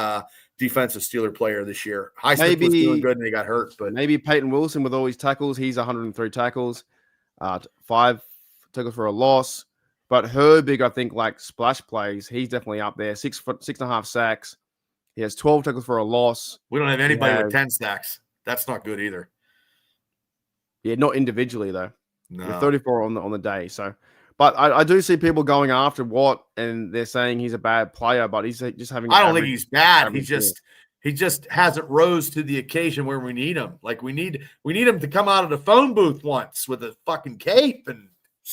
defensive Steeler player this year. Highsmith was doing good and he got hurt, but maybe Peyton Wilson with all his tackles. He's 103 tackles, 5 tackles for a loss. But Herbig, I think, like splash plays, he's definitely up there. 6.5 sacks. He has 12 tackles for a loss. We don't have anybody with 10 sacks. That's not good either. Yeah, not individually though. No. With 34 on the day. So, but I do see people going after Watt, and they're saying he's a bad player, but he's just having. I don't think he's bad. He just hasn't rose to the occasion where we need him. Like we need him to come out of the phone booth once with a fucking cape and.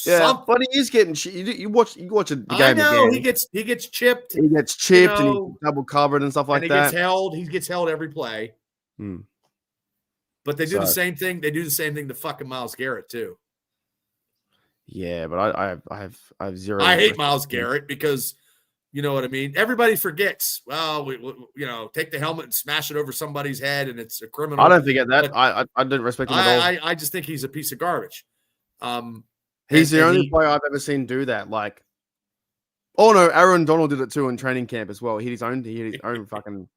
Yeah, but he is getting. You watch a game. I know again. he gets chipped. He gets chipped and he's double covered and stuff like that. He gets held every play. But they do the same thing. They do the same thing to fucking Myles Garrett too. Yeah, but I have zero. I hate Myles Garrett because you know what I mean. Everybody forgets. Well, we take the helmet and smash it over somebody's head, and it's a criminal. I don't forget that. I didn't respect him at all. I just think he's a piece of garbage. He's the only player I've ever seen do that. Like, oh no, Aaron Donald did it too in training camp as well. He hit his own fucking.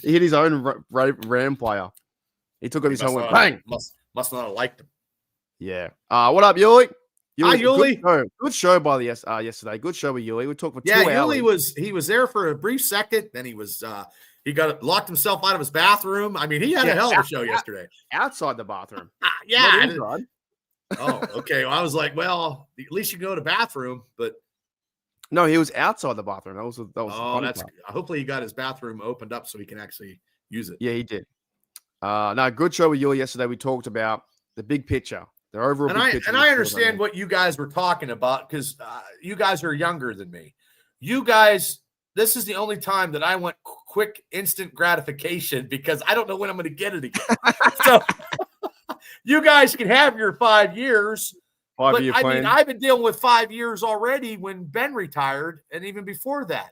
He hit his own Ram player. He took up his helmet. Bang! Must not have liked him. Yeah. What up, Yuli? Hi, Yuli. Good show by the yesterday. Good show with Yuli. We talked for 2 hours. Yeah, Yuli was there for a brief second. Then he locked himself out of his bathroom. I mean, he had a hell of a show yesterday. Outside the bathroom. Yeah. Oh, okay. Well, I was like, well, at least you can go to the bathroom, but no, he was outside the bathroom. That was. Oh, that's. Hopefully, he got his bathroom opened up so he can actually use it. Yeah, he did. No, good show with Yuli yesterday. We talked about the big picture, the overall big picture. And I understand what you guys were talking about because you guys are younger than me. You guys, this is the only time that I want quick, instant gratification because I don't know when I'm going to get it again. So. You guys can have your 5 years. But I mean, I've been dealing with 5 years already when Ben retired, and even before that.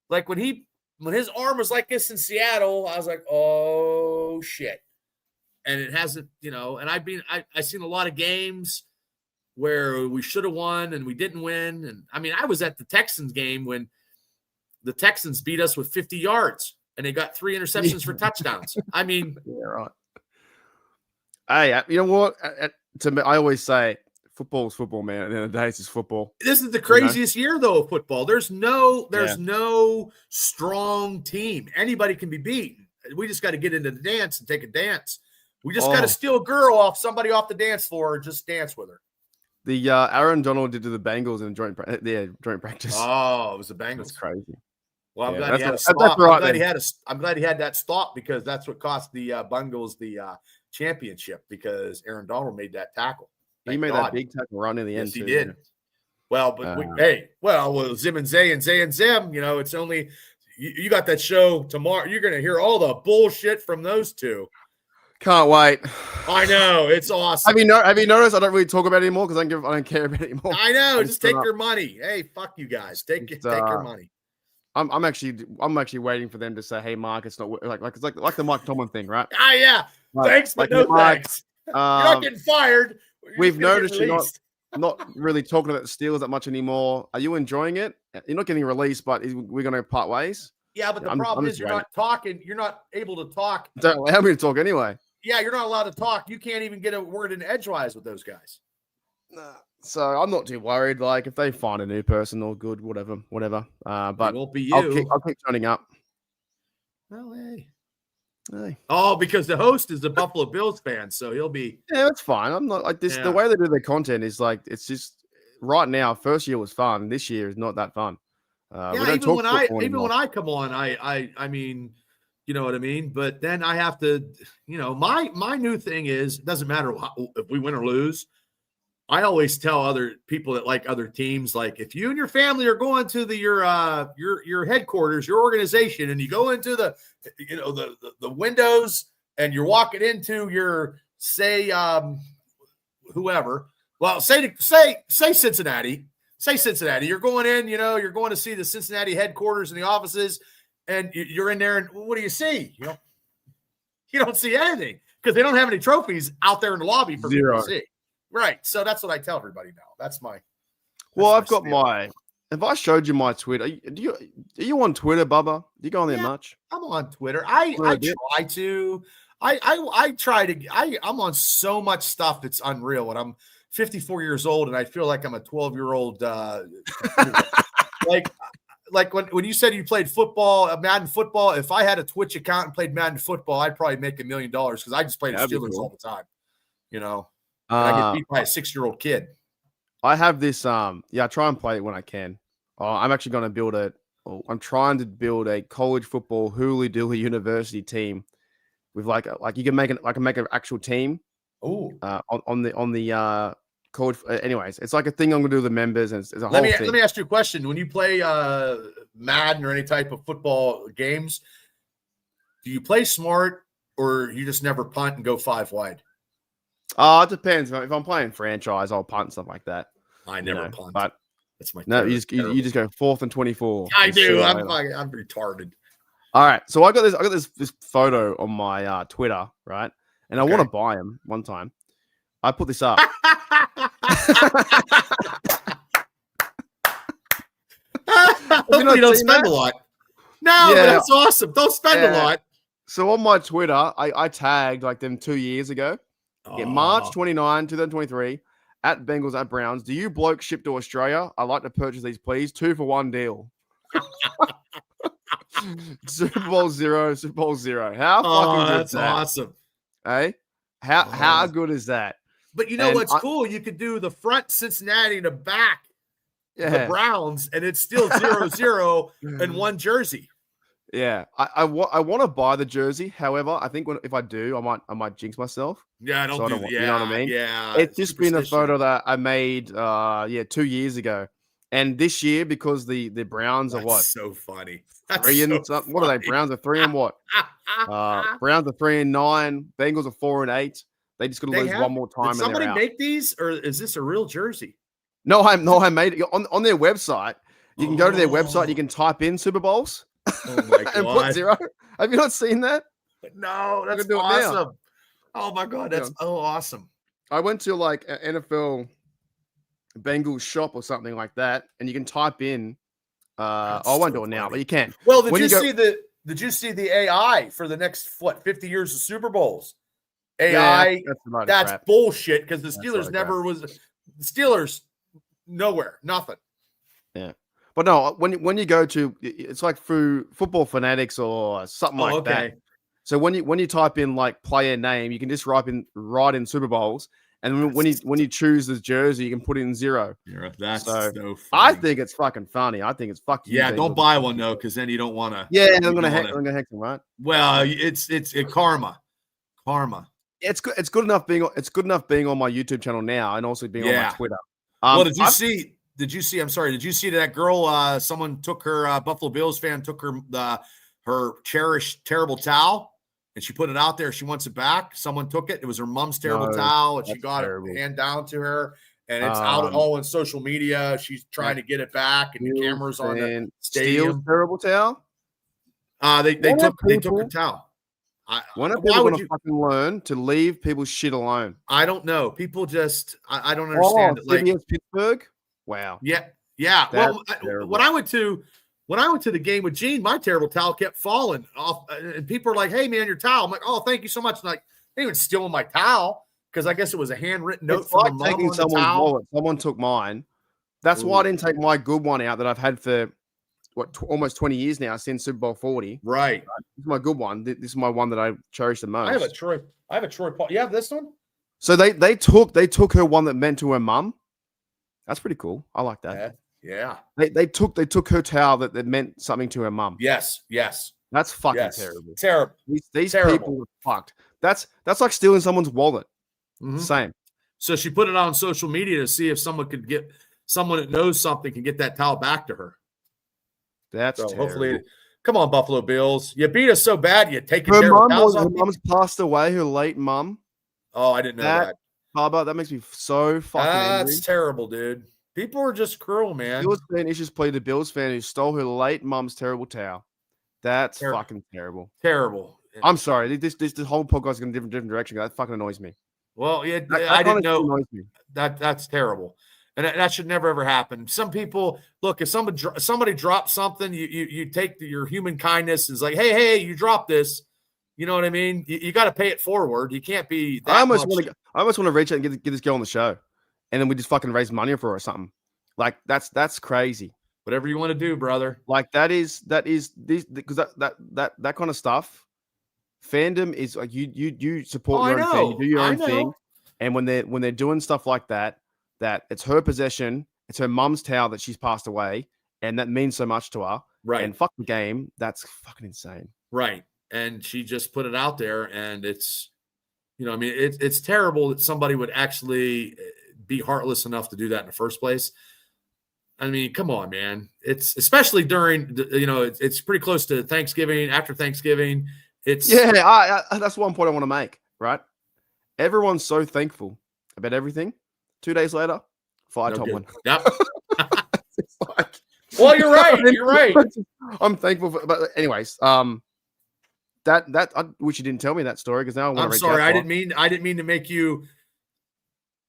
Like when his arm was like this in Seattle, I was like, oh shit. And it hasn't, and I've seen a lot of games where we should have won and we didn't win. And I mean, I was at the Texans game when the Texans beat us with 50 yards and they got 3 interceptions for touchdowns. I mean, yeah, right. Hey, you know what? To me, I always say football's football, man. At the end of the day, it's just football. This is the craziest year, though, of football. There's no strong team. Anybody can be beaten. We just got to get into the dance and take a dance. We just got to steal a girl off somebody off the dance floor and just dance with her. The Aaron Donald did to the Bengals in joint practice. Oh, it was the Bengals. That's crazy. Well, I'm glad he had a stop. I'm glad he had that stop because that's what cost the Bengals the championship because Aaron Donald made that tackle. He made that big tackle run in the end. Yes, he did. Well, but Zim and Zay and Zay and Zim, it's only you got that show tomorrow. You're going to hear all the bullshit from those two. Can't wait. I know. It's awesome. Have you noticed I don't really talk about it anymore because I don't care about it anymore. I know. Just take your money. Hey, fuck you guys. Take your money. I'm actually waiting for them to say, "Hey, Mark, it's not it's like the Mike Tomlin thing, right?" Ah, yeah. Thanks, but no thanks. You're not getting fired. We've noticed you're not really talking about the Steelers that much anymore. Are you enjoying it? You're not getting released, but we're going to part ways. Yeah, but the problem is you're not talking. You're not able to talk. Don't allow me to talk anyway. Yeah, you're not allowed to talk. You can't even get a word in edgewise with those guys. So I'm not too worried. Like if they find a new person, all good, whatever. But it won't be you. I'll keep turning up. Well, hey. Hey. Oh, because the host is a Buffalo Bills fan, so he'll be. Yeah, that's fine. I'm not like this. Yeah. The way they do their content is like it's just right now. First year was fun. This year is not that fun. Yeah, even when I come on, I mean, you know what I mean. But then I have to, my new thing is it doesn't matter if we win or lose. I always tell other people that like other teams, like if you and your family are going to your headquarters, your organization, and you go into the windows and you're walking into your whoever. Well, say Cincinnati. Say Cincinnati. You're going in. You're going to see the Cincinnati headquarters and the offices, and you're in there. And what do you see? You don't see anything because they don't have any trophies out there in the lobby for people to see. Right. So that's what I tell everybody now. That's my. I've got my. If I showed you my Twitter, are you on Twitter, Bubba? Do you go on there much? I'm on Twitter. I try to. I try to. I'm on so much stuff. It's unreal. And I'm 54 years old, and I feel like I'm a 12-year-old. Like when you said you played football, Madden football. If I had a Twitch account and played Madden football, I'd probably make $1 million because I just played the Steelers all the time. I get beat by a 6-year-old kid. I have this. I try and play it when I can. I'm actually going to build I'm trying to build a college football Hooly Dooly University team with like you can make an actual team. Oh, on the college. Anyways, it's like a thing I'm going to do with the members, and it's a whole thing. Let me ask you a question. When you play Madden or any type of football games, do you play smart or you just never punt and go 5 wide? It depends. If I'm playing franchise, I'll punt and stuff like that. I never punt. But that's my no. You just go 4th and 24. I do. I'm retarded. All right. So I got this photo on my Twitter, right? And I want to buy him one time. I put this up. Hopefully you don't spend a lot. No, but that's awesome. Don't spend a lot. So on my Twitter, I tagged like them 2 years ago. March 29, 2023, at Bengals at Browns. Do you blokes ship to Australia? I'd like to purchase these, please. 2 for 1 deal. Super Bowl 0, Super Bowl 0. How fucking good is that? Awesome. Hey? How good is that? But what's cool? You could do the front Cincinnati and the back the Browns, and it's still 0-0 and 1 jersey. Yeah, I want to buy the jersey. However, I think if I do, I might jinx myself. Yeah, I don't do that. You know what I mean? Yeah, it's just been a photo that I made 2 years ago, and this year because the Browns are what? So funny. What are they? Browns are 3 and what? Browns are 3 and 9. Bengals are 4 and 8. They just got to lose one more time. Did somebody make these, or is this a real jersey? No, I made it on their website. You can go to their website. You can type in Super Bowls. Oh my God. And put 0. Have you not seen that? No, that's awesome. Oh my God, that's awesome. I went to like an NFL Bengals shop or something like that, and you can type in. I won't do it now, but you can. Well, did you see the AI for the next 50 years of Super Bowls? AI, that's bullshit because the Steelers Steelers nowhere, nothing. Yeah. But no, when you go to, it's like through Football Fanatics or something like that. So when you type in like player name, you can just write in Super Bowls, and when you choose this jersey, you can put in 0. Yeah, that's so funny. I think it's fucking funny. I think it's fucking. Yeah, don't buy one though, because then you don't want to. Yeah, I'm gonna hex them, right? Well, it's karma. It's good enough being on my YouTube channel now, and also being on my Twitter. Well, did you see? Did you see that girl? Someone took her Buffalo Bills fan took her cherished terrible towel, and she put it out there. She wants it back. Someone took it. It was her mom's terrible towel, and she got it hand down to her. And it's out all on social media. She's trying to get it back, and the cameras on the stadium. Terrible towel. They took her towel. When are people going to fucking learn to leave people's shit alone? I don't know. People just I don't understand it. Like Pittsburgh. Wow. Yeah. Well, when I went to the game with Gene, my terrible towel kept falling off, and people are like, "Hey, man, your towel." I'm like, "Oh, thank you so much." And like, they even stealing my towel because I guess it was a handwritten note It's from like the mom taking on the someone's towel. wallet. Someone took mine. That's why I didn't take my good one out that I've had for almost 20 years now since Super Bowl 40. Right. This is my good one. This is my one that I cherish the most. I have a Troy Paul. You have this one? So they took her one that meant to her mum. That's pretty cool. I like that. Yeah. They took her towel that meant something to her mum. Yes. That's fucking terrible. Terrible. These Terrible. people are fucked. That's like stealing someone's wallet. Mm-hmm. Same. So she put it on social media to see if someone that knows something can get that towel back to her. That's so terrible. Hopefully, come on, Buffalo Bills. You beat us so bad, you taking her care of towels her on me? mum's passed away, her late mum. Oh, I didn't know that. Baba, that makes me so fucking angry. That's terrible, dude. People are just cruel, man. Bills fan issues played a Bills fan who stole her late mum's terrible towel. That's fucking terrible. Terrible. I'm sorry. This whole podcast is going a different direction. That fucking annoys me. Well, yeah, I didn't know that's terrible, and that should never ever happen. Some people look if somebody drops something, you take your human kindness is like, hey, you dropped this. You know what I mean? You got to pay it forward. You can't be. I almost want to reach out and get this girl on the show, and then we just fucking raise money for her or something. Like that's crazy. Whatever you want to do, brother. Like that is this because that kind of stuff. Fandom is like you support your own fan, you do your own thing, and when they're doing stuff like that it's her possession, it's her mum's towel that she's passed away, and that means so much to her. Right. And fuck the game. That's fucking insane. Right. And she just put it out there, and it's, I mean, it's terrible that somebody would actually be heartless enough to do that in the first place. I mean, come on, man. It's especially during, it's pretty close to Thanksgiving, after Thanksgiving. That's one point I want to make, right? Everyone's so thankful about everything. 2 days later, fire Tomlin. Yep. Well, you're right. You're right. I'm thankful for, but anyways, that I wish you didn't tell me that story because now I'm sorry. I didn't mean to make you.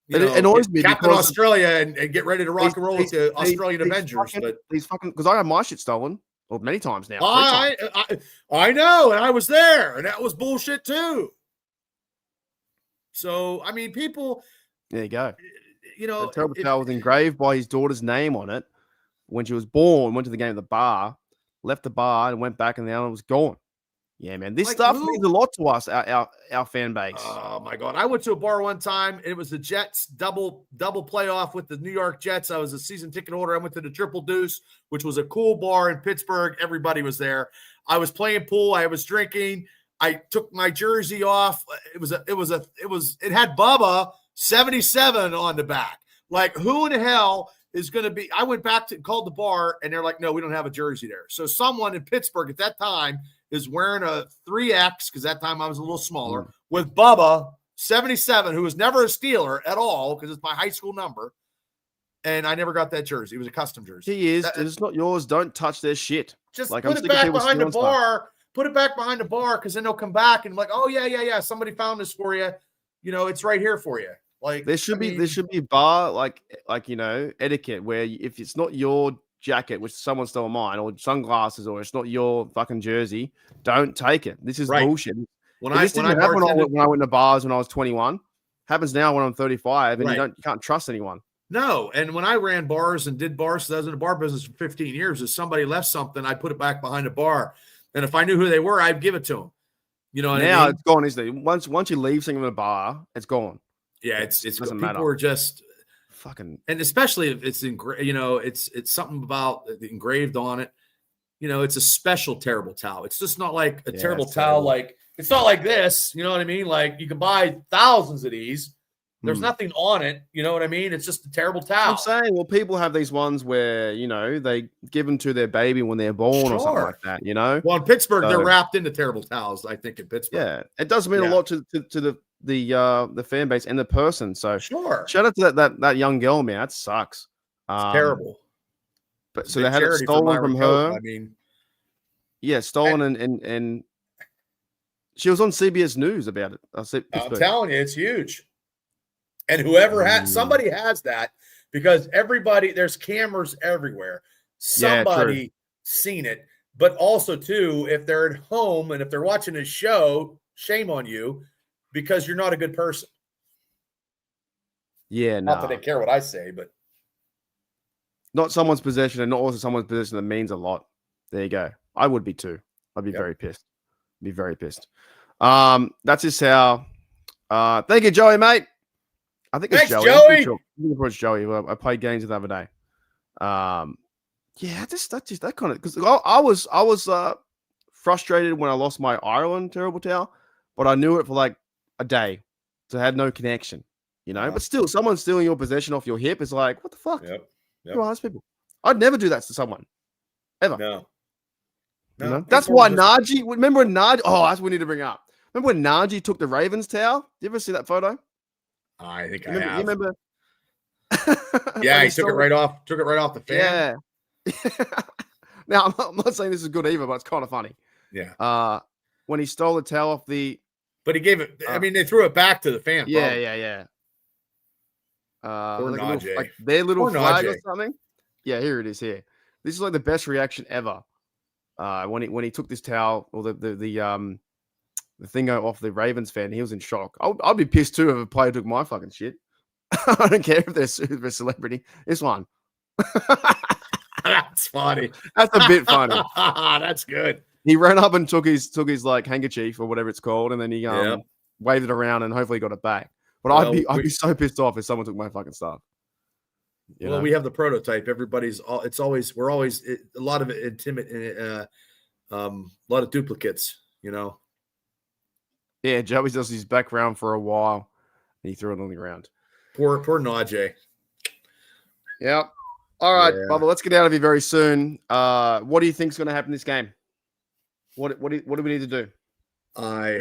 It annoys me Captain Australia and get ready to rock and roll with the Australian Avengers. But these fucking because I have my shit stolen. Well, many times now. I know, and I was there, and that was bullshit too. So, I mean, people. There you go. The terrible towel was engraved by his daughter's name on it when she was born. Went to the game at the bar, left the bar, and went back, and the other was gone. Yeah, man. This stuff means a lot to us, our fan base. Oh my God. I went to a bar one time. It was the Jets double playoff with the New York Jets. I was a season ticket holder. I went to the Triple Deuce, which was a cool bar in Pittsburgh. Everybody was there. I was playing pool. I was drinking. I took my jersey off. It had Bubba 77 on the back. Like, who in the hell is going to be? I went back to called the bar, and they're like, no, we don't have a jersey there. So someone in Pittsburgh at that time is wearing a 3X, because that time I was a little smaller, with Bubba 77, who was never a Steeler at all, because it's my high school number. And I never got that jersey. It was a custom jersey. He is. It's not yours. Don't touch their shit. Just put it back behind the bar. Put it back behind the bar, because then they'll come back and like, oh, yeah. Somebody found this for you. It's right here for you. Like there should be bar like etiquette where if it's not your jacket, which someone stole mine, or sunglasses, or it's not your fucking jersey, don't take it. This is bullshit. When I went to bars when I was 21, happens now when I'm 35, and you can't trust anyone. No, and when I ran bars and did bars, so I was in the bar business for 15 years. If somebody left something, I put it back behind the bar, and if I knew who they were, I'd give it to them. You know what I mean? Now it's gone, isn't it? Once you leave something in a bar, it's gone. Yeah, it's doesn't people matter. are just fucking, and especially if it's it's something about engraved on it. It's a special terrible towel. It's just not like a terrible towel. Like it's not like this. You know what I mean? Like you can buy thousands of these. There's nothing on it. You know what I mean? It's just a terrible towel. I'm saying, well, people have these ones where they give them to their baby when they're born or something like that. Well, in Pittsburgh, they're wrapped into terrible towels. I think in Pittsburgh. Yeah, it does mean a lot to the fan base and the person. So shout out to that young girl, man. That sucks. It's terrible. But so they had it stolen from her. I mean, stolen and she was on CBS News about it. I'm telling you, it's huge. And whoever somebody has that, because there's cameras everywhere. Somebody seen it, but also too, if they're at home and if they're watching a show, shame on you, because you're not a good person. Yeah, Not that no. they care what I say, but Not someone's possession and not also someone's possession that means a lot. There you go. I would be too. I'd be very pissed. Be very pissed. That's just how. Thank you, Joey, mate. I think it's thanks, Joey. Joey. Sure. I think it's Joey. I played games the other day. Yeah, that kind of because I was frustrated when I lost my Ireland terrible towel, but I knew it for like a day, so I had no connection, you know. But still, someone stealing your possession off your hip is like, what the fuck? Yep. Who are those people? I'd never do that to someone, ever. No. You know? That's why Najee. Remember when Najee? Oh, that's what we need to bring up. Remember when Najee took the Ravens towel? Did you ever see that photo? I think You I have. You remember? Yeah, he took it right off. Took it right off the fan. Yeah. Now I'm not saying this is good either, but it's kind of funny. Yeah. When he stole the towel off the. But he gave it. I mean, they threw it back to the fan. Yeah, probably. yeah. Poor Najee. Like their little Poor flag Najee. or something. Yeah, here it is. Here, this is like the best reaction ever. When he took this towel or the thing off the Ravens fan, he was in shock. I'd be pissed too if a player took my fucking shit. I don't care if they're a celebrity. It's fine. That's funny. That's a bit funny. That's good. He ran up and took his like handkerchief or whatever it's called, and then he waved it around and hopefully got it back. But I'd be so pissed off if someone took my fucking stuff. You know? We have the prototype. We're always a lot of a lot of duplicates, you know. Yeah, Joey does his background for a while and he threw it on the ground. Poor Najee. Yep. All right, Bubba, let's get out of here very soon. What do you think is going to happen this game? What do we need to do? I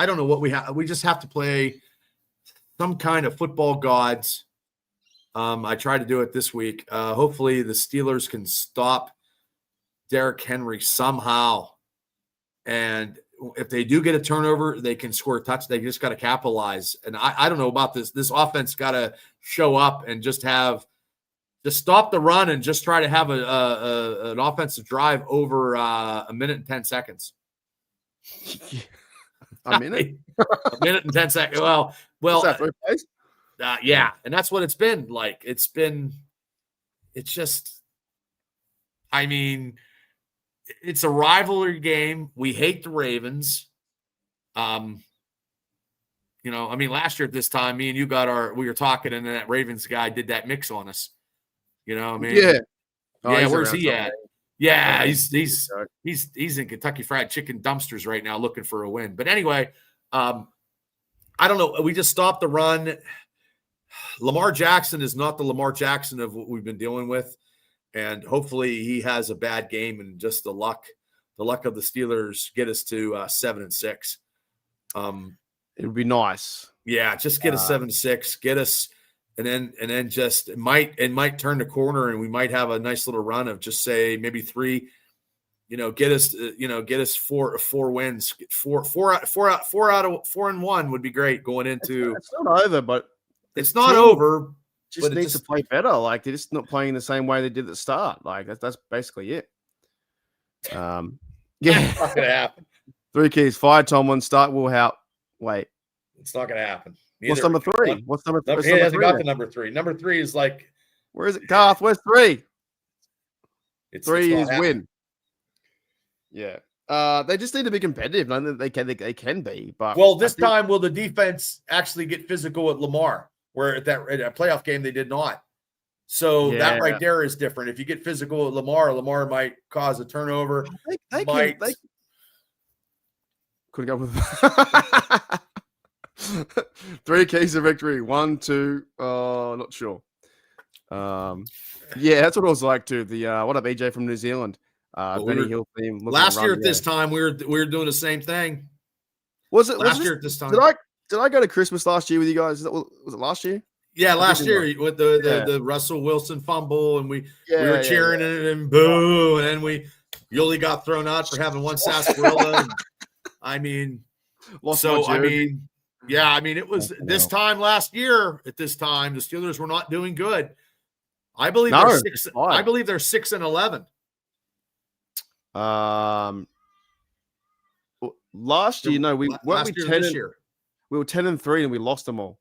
don't know what we have. We just have to play some kind of football gods. I tried to do it this week. Hopefully the Steelers can stop Derrick Henry somehow. And if they do get a turnover, they can score a touch. They just got to capitalize. And I don't know about this. This offense got to show up and just stop the run and just try to have an offensive drive over a minute and 10 seconds. A minute? A minute and 10 seconds. Well, yeah. And that's what it's been like. It's just, I mean, it's a rivalry game. We hate the Ravens. You know, I mean, last year at this time, me and you we were talking, and then that Ravens guy did that mix on us. You know, I mean, yeah. Where's he at? Yeah, he's in Kentucky Fried Chicken dumpsters right now, looking for a win. But anyway, I don't know. We just stopped the run. Lamar Jackson is not the Lamar Jackson of what we've been dealing with. And hopefully he has a bad game and just the luck of the Steelers get us to 7-6. It would be nice. Yeah, just get us 7-6, get us, and then just it might turn the corner and we might have a nice little run of just say maybe 3. Get us 4 wins. Four out of 4 and 1 would be great going into. It's not over, but it's not over. Just needs to play better. Like they're just not playing the same way they did at the start. Like that's basically it. Yeah, it's not gonna happen. 3 keys: fire Tomlin, start Will Hout. Wait, it's not gonna happen. What's number 3? What's number 3? He hasn't got the number 3. Number 3 is like, where is it, Garth? Where's 3? 3 is win. Yeah. They just need to be competitive. I think they can be, but this time will the defense actually get physical with Lamar? Where at a playoff game they did not. So that right there is different. If you get physical with Lamar might cause a turnover. They could go with 3 keys of victory. 1, 2. Not sure. Yeah, that's what it was like too. The what up, EJ from New Zealand? Benny Hill theme. Last year at this time, we were doing the same thing. Was it last year at this time? Did I go to Christmas last year with you guys? Was it last year? Yeah, last year with the Russell Wilson fumble, and we were cheering and boo, and then Yuli got thrown out for having one sarsaparilla. I mean, it was this time last year. At this time, the Steelers were not doing good. I believe they're 6. I believe they're 6-11. Last year, we weren't last we year, 10 this year. We were 10-3 and we lost them all.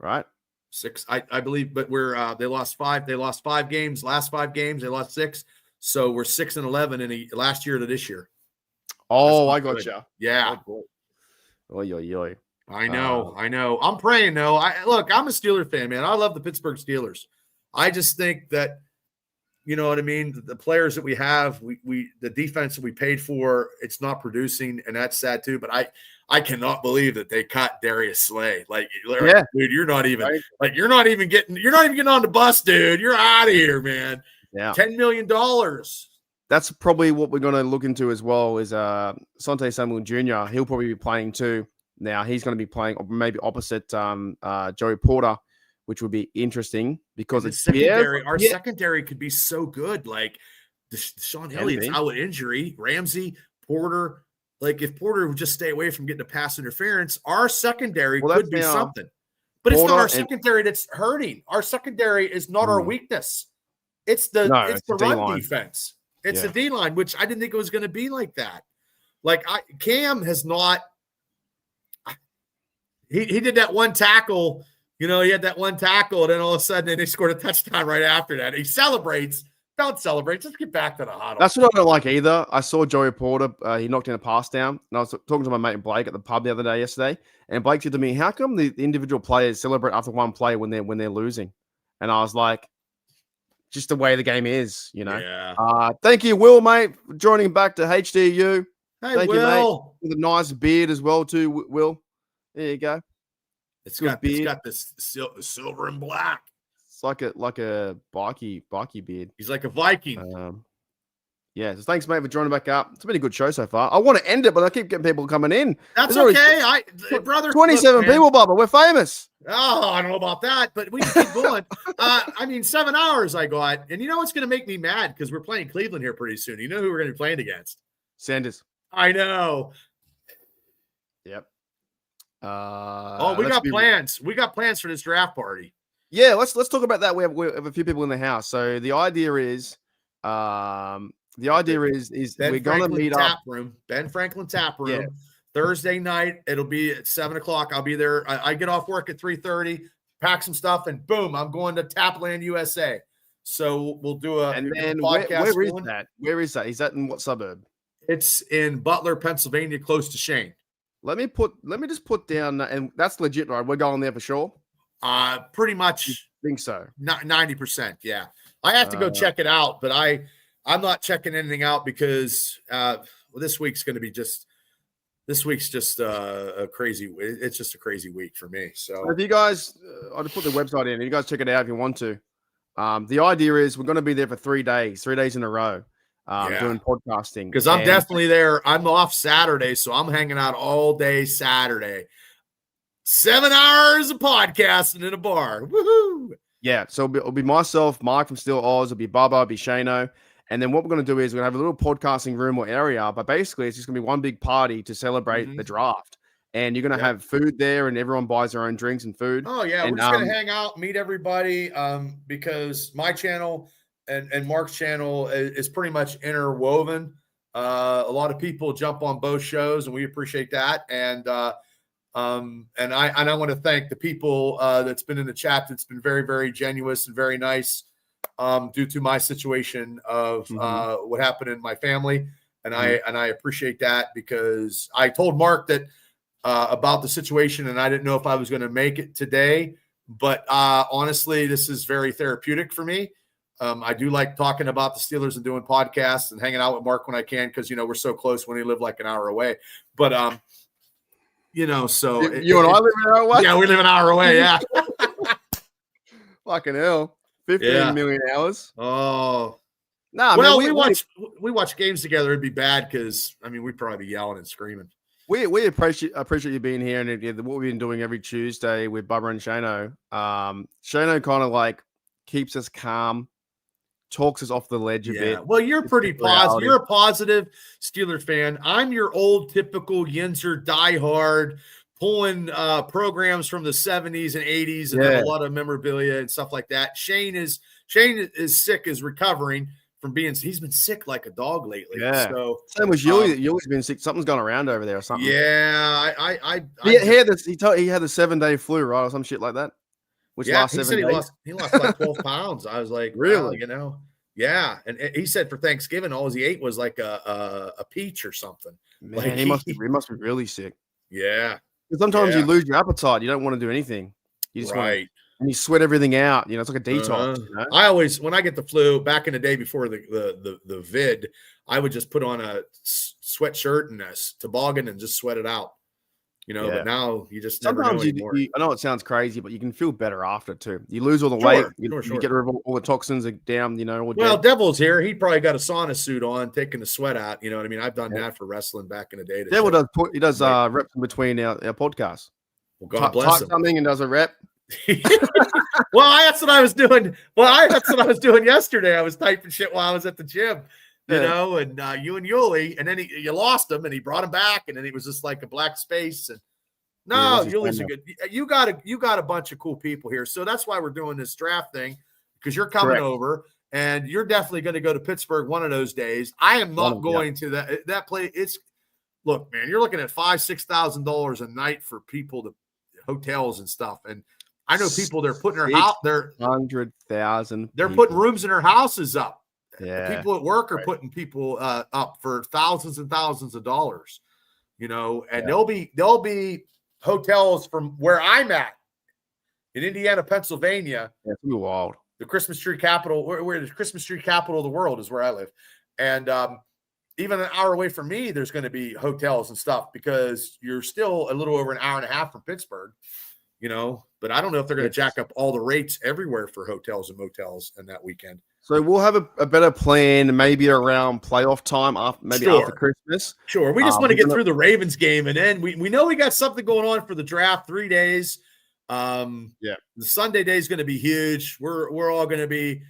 right? 6, I believe, but we're they lost 5. They lost 5 games. Last 5 games, they lost 6. So we're 6-11 in last year to this year. Oh, I got you. Yeah. Oy. I know. I'm praying though. Look, I'm a Steeler fan, man. I love the Pittsburgh Steelers. I just think that, you know what I mean? The players that we have, the defense that we paid for, it's not producing, and that's sad too. But I cannot believe that they cut Darius Slay. Like, dude, you're not even getting on the bus, dude. You're out of here, man. Yeah. $10 million. That's probably what we're going to look into as well is Sante Samuel Jr. He'll probably be playing too. Now he's going to be playing maybe opposite Joey Porter, which would be interesting because it's secondary. Our secondary could be so good. Like Sean Elliott's out with injury, Ramsey, Porter. Like if Porter would just stay away from getting a pass interference, our secondary could be something. But it's not our secondary that's hurting. Our secondary is not our weakness. It's the run defense. It's the D line, which I didn't think it was going to be like that. Like Cam has not. He did that one tackle. You know, he had that one tackle, and then all of a sudden, they scored a touchdown right after that. He celebrates. Don't celebrate. Just get back to the huddle. That's what I don't like either. I saw Joey Porter. He knocked in a pass down, and I was talking to my mate Blake at the pub the other day yesterday, and Blake said to me, "How come the individual players celebrate after one play when they're losing?" And I was like, "Just the way the game is, you know." Yeah. Thank you, Will, mate, for joining back to HDU. Hey, Thank Will. you, mate. With a nice beard as well, too, Will. There you go. It's got this silver and black. It's like a bikie beard. He's like a Viking. So thanks, mate, for joining back up. It's been a good show so far. I want to end it, but I keep getting people coming in. That's okay. Brother, 27 people, Bubba. We're famous. Oh, I don't know about that, but we keep going. 7 hours I got, and you know what's going to make me mad because we're playing Cleveland here pretty soon. You know who we're going to be playing against? Sanders. I know. Yep. We got plans. We got plans for this draft party. Yeah, let's talk about that. We have a few people in the house. So the idea is we're going to meet up. Ben Franklin Tap Room. Yeah. Thursday night. It'll be at 7:00. I'll be there. I get off work at 3:30, pack some stuff, and boom, I'm going to Tapland, USA. So we'll do a podcast. Where is that? Where is that? Is that in what suburb? It's in Butler, Pennsylvania, close to Shane. Let me just put down, and that's legit, right? We're going there for sure. Pretty much. You think so? 90%. Yeah, I have to go check it out, but I'm not checking anything out because this week's going to be just. This week's just a crazy. It's just a crazy week for me. So if you guys, I'll just put the website in. You guys check it out if you want to. The idea is we're going to be there for 3 days in a row. Doing podcasting because I'm definitely there. I'm off Saturday, so I'm hanging out all day Saturday. 7 hours of podcasting in a bar. Woohoo! Yeah, so it'll be myself, Mike from Steel Oz, it'll be Bubba, it'll be Shano. And then what we're going to do is we're going to have a little podcasting room or area, but basically it's just going to be one big party to celebrate the draft. And you're going to have food there, and everyone buys their own drinks and food. Oh, yeah. We're just going to hang out, meet everybody, because my channel and Mark's channel is pretty much interwoven. A lot of people jump on both shows, and we appreciate that. And I want to thank the people that's been in the chat. That's been very, very generous and very nice due to my situation of what happened in my family. And I appreciate that because I told Mark that about the situation, and I didn't know if I was going to make it today. But honestly, this is very therapeutic for me. I do like talking about the Steelers and doing podcasts and hanging out with Mark when I can because, we're so close when he lived like an hour away. But, so. You and I live an hour away? Yeah, we live an hour away, yeah. Fucking hell. 15 million hours. Oh. No, well, we watch games together. It'd be bad because, we'd probably be yelling and screaming. We appreciate you being here and what we've been doing every Tuesday with Bubba and Shano. Shano kind of like keeps us calm, talks us off the ledge a bit. Well, you're pretty positive. You're a positive Steelers fan. I'm your old typical Yinzer diehard, pulling programs from the 70s and 80s and have a lot of memorabilia and stuff like that. Shane is sick, is recovering from he's been sick like a dog lately. Yeah. So same with Yuli. Yuli's been sick. Something's gone around over there or something. Yeah. He had the 7-day flu, right? Or some shit like that. which lasts he 7 said days. he lost like 12 pounds. I was like, Really? wow, yeah. And he said for Thanksgiving, all he ate was like a peach or something. Man, Like he must be really sick. Yeah. Sometimes you lose your appetite. You don't want to do anything. You just want to, and you sweat everything out. It's like a detox. I always, when I get the flu, back in the day before the vid, I would just put on a sweatshirt and a toboggan and just sweat it out. But now you just never know anymore. I know it sounds crazy, but you can feel better after too. You lose all the weight. You get rid of all the toxins down. Well, Devil's here. He probably got a sauna suit on, taking the sweat out. You know what I mean? I've done that for wrestling back in the day. Devil does reps in between our podcasts. Well, God bless him. Something and does a rep. Well, that's what I was doing. That's what I was doing yesterday. I was typing shit while I was at the gym. And you and Yuli, and then you lost him, and he brought him back, and then he was just like a black space. And Yuli's a good. You got a bunch of cool people here, so that's why we're doing this draft thing, because you're coming over, and you're definitely going to go to Pittsburgh one of those days. I am not going to that place. Look, man, you're looking at $5,000-$6,000 a night for people to hotels and stuff, and I know people they're putting their house there 100,000. They're putting rooms in their houses up. Yeah, people at work are putting people up for thousands and thousands of dollars, and there'll be hotels from where I'm at in Indiana, Pennsylvania. Yeah, it's wild. The Christmas tree capital, where the Christmas tree capital of the world is where I live. And even an hour away from me, there's going to be hotels and stuff, because you're still a little over an hour and a half from Pittsburgh, but I don't know if they're going to jack up all the rates everywhere for hotels and motels in that weekend. So we'll have a better plan, maybe around playoff time, after Christmas. Sure. We just want to get through the Ravens game, and then we know we got something going on for the draft. 3 days. The Sunday day is going to be huge. We're all going to be,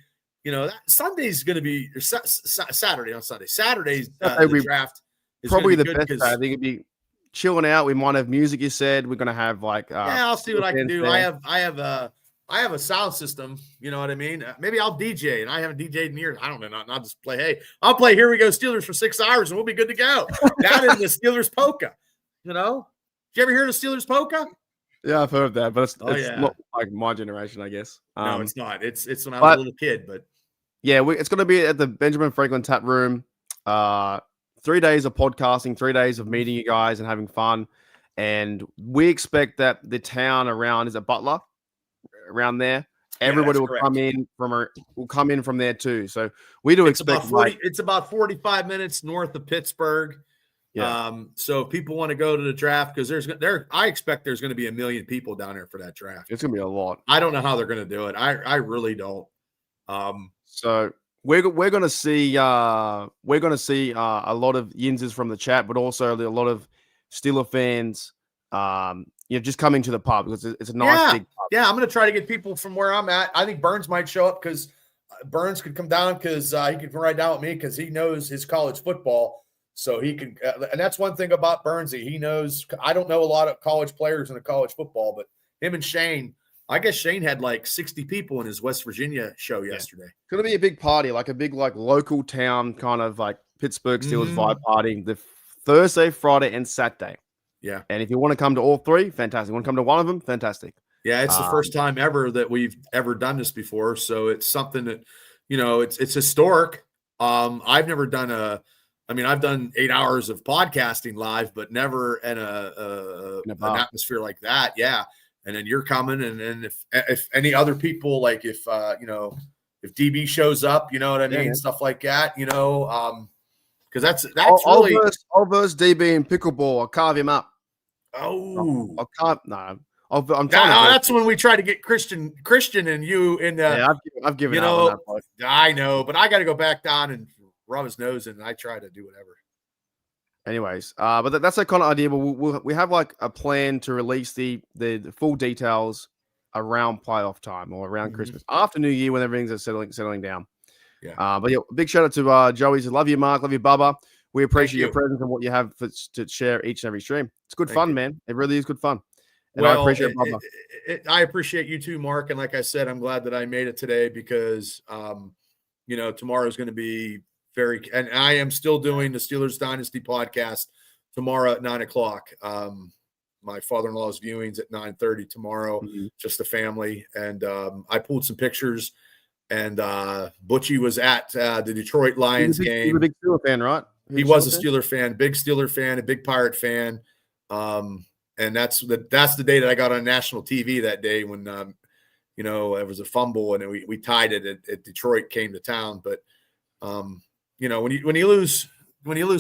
Sunday's going to be Saturday on Sunday. Saturday's the draft is probably the best day. I think it'd be chilling out. We might have music. You said we're going to have I'll see what I can do. I have a sound system, you know what I mean? Maybe I'll DJ, and I haven't DJed in years. I don't know. I'll just play. Hey, I'll play Here We Go Steelers for 6 hours, and we'll be good to go. That is the Steelers polka. Did you ever hear the Steelers polka? Yeah, I've heard that, but it's not like my generation, I guess. No, it's not. It's when I was a little kid, but yeah, it's going to be at the Benjamin Franklin Tap Room. 3 days of podcasting, 3 days of meeting you guys and having fun, and we expect that the town around is a Butler. Around there, everybody will come in from there too. So we do expect it's about 45 minutes north of Pittsburgh. Yeah. So if people want to go to the draft, because I expect there's going to be 1 million people down there for that draft. It's going to be a lot. I don't know how they're going to do it. I really don't. So we're going to see a lot of Yinzers from the chat, but also a lot of Steeler fans. Just coming to the pub, because it's a nice big pub. Yeah, I'm going to try to get people from where I'm at. I think Burns might show up, because Burns could come down, because he could ride down with me, because he knows his college football. So he can, and that's one thing about Burns. He knows. I don't know a lot of college players in the college football, but him and Shane. I guess Shane had like 60 people in his West Virginia show yesterday. It's going to be a big party, like a big local town kind of like Pittsburgh Steelers vibe party. The Thursday, Friday, and Saturday. Yeah. And if you want to come to all three, fantastic. You want to come to one of them, fantastic. Yeah, it's the first time ever that we've ever done this before. So it's something that, it's historic. I've never done I've done 8 hours of podcasting live, but never in an atmosphere like that. Yeah. And then you're coming. And then if any other people, like if DB shows up, you know what I mean? Stuff like that, because that's I'll verse DB in pickleball. I'll carve him up. Oh, I'll carve. No, I'm trying. That's when we try to get Christian and you in the. Yeah, I've given up on that. I know, but I got to go back down and rub his nose, and I try to do whatever. Anyways, but that's a kind of idea. But we have like a plan to release the full details around playoff time or around Christmas, after New Year, when everything's settling down. Yeah. But big shout out to Joey's. Love you, Mark. Love you, Bubba. We appreciate your presence and what you have to share each and every stream. It's good fun, man. It really is good fun. And I appreciate Bubba. I appreciate you too, Mark. And like I said, I'm glad that I made it today, because, tomorrow is going to be and I am still doing the Steelers Dynasty podcast tomorrow at 9:00. my father-in-law's viewings at 9:30 tomorrow, just the family. And I pulled some pictures. And Butchie was at the Detroit Lions game. He's a big Steeler fan, right? He was a Steeler fan, big Steeler fan, a big Pirate fan. And that's the day that I got on national TV that day when it was a fumble and we tied it at Detroit came to town. But when you lose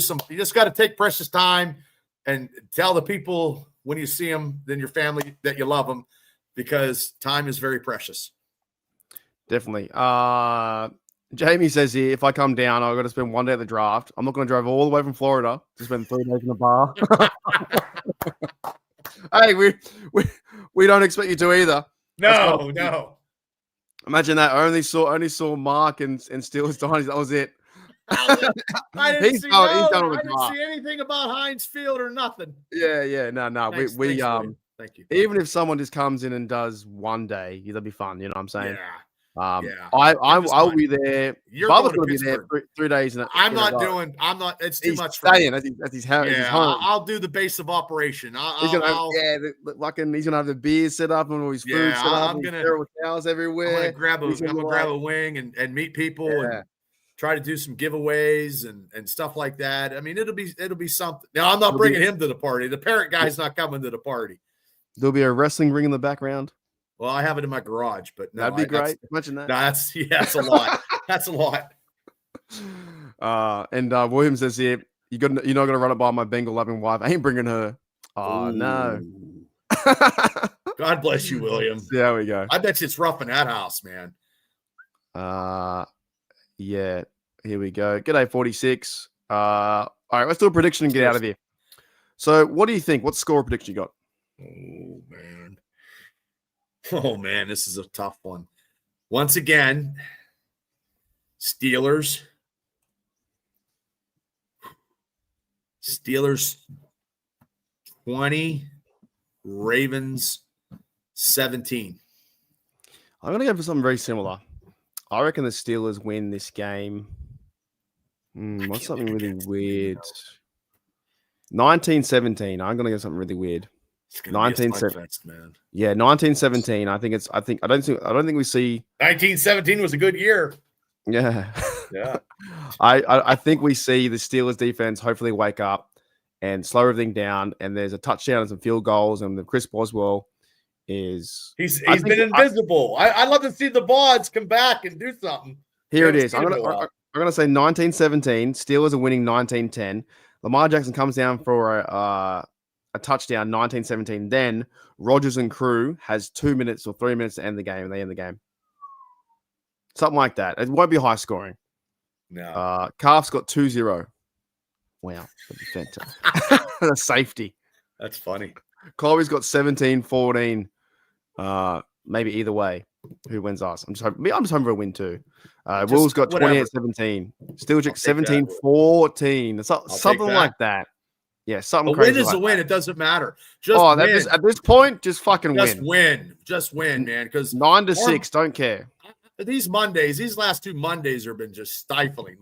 some, you just got to take precious time and tell the people when you see them, then your family, that you love them, because time is very precious. Definitely. Jamie says here, if I come down, I've got to spend 1 day at the draft. I'm not going to drive all the way from Florida to spend 3 days in the bar. Hey, we don't expect you to either. No. Imagine that. I only saw Mark and Steelers Dynasty. That was it. I didn't see anything about Heinz Field or nothing. Yeah. No. Thanks, thank you. Even if someone just comes in and does 1 day, that'll be fun. You know what I'm saying? Yeah. I'll be there. Bubba's going to be there 3 days. It's too much for me. That's his house. Yeah, I'll do the base of operation. He's going to have the beer set up and all his food set up. I'm going to towels everywhere. I'm going to grab a wing and meet people and try to do some giveaways and stuff like that. I mean, it'll be something. Now, I'm not bringing him to the party. The parrot guy's not coming to the party. There'll be a wrestling ring in the background. Well, I have it in my garage, but no, that'd be great. Imagine that. No, that's a lot. That's a lot. And William says here, you're not going to run it by my Bengal loving wife. I ain't bringing her. Oh, ooh. No. God bless you, William. There we go. I bet you it's rough in that house, man. Yeah. Here we go. G'day, 46. All right, let's do a prediction and get out of here. So, what do you think? What score prediction you got? Oh, man, this is a tough one. Once again, Steelers 20, Ravens 17. I'm going to go for something very similar. I reckon the Steelers win this game. What's something really weird? 19-17. I'm going to go something really weird. 1917, man. Yeah, 1917. I don't think we see. 1917 was a good year. Yeah. Yeah. I think we see the Steelers defense hopefully wake up and slow everything down. And there's a touchdown and some field goals. And the Chris Boswell he's been invisible. I'd love to see the Bods come back and do something. Here it is. I'm gonna say 1917. Steelers are winning 19-10. Lamar Jackson comes down for a touchdown, 19-17. Then Rodgers and crew has 2 minutes or 3 minutes to end the game, and they end the game. Something like that. It won't be high scoring. No. Calf's got 2-0. Wow. That'd be fantastic. A safety. That's funny. Colby's got 17-14. Maybe either way. Who wins us? I'm just hoping for a win too. Will's got 28-17. Steelchick 17-14. Something like that. Yeah, something crazy. A win is a win. It doesn't matter. At this point, just fucking win. Just win, man. Because 9-6, don't care. These last 2 Mondays have been just stifling.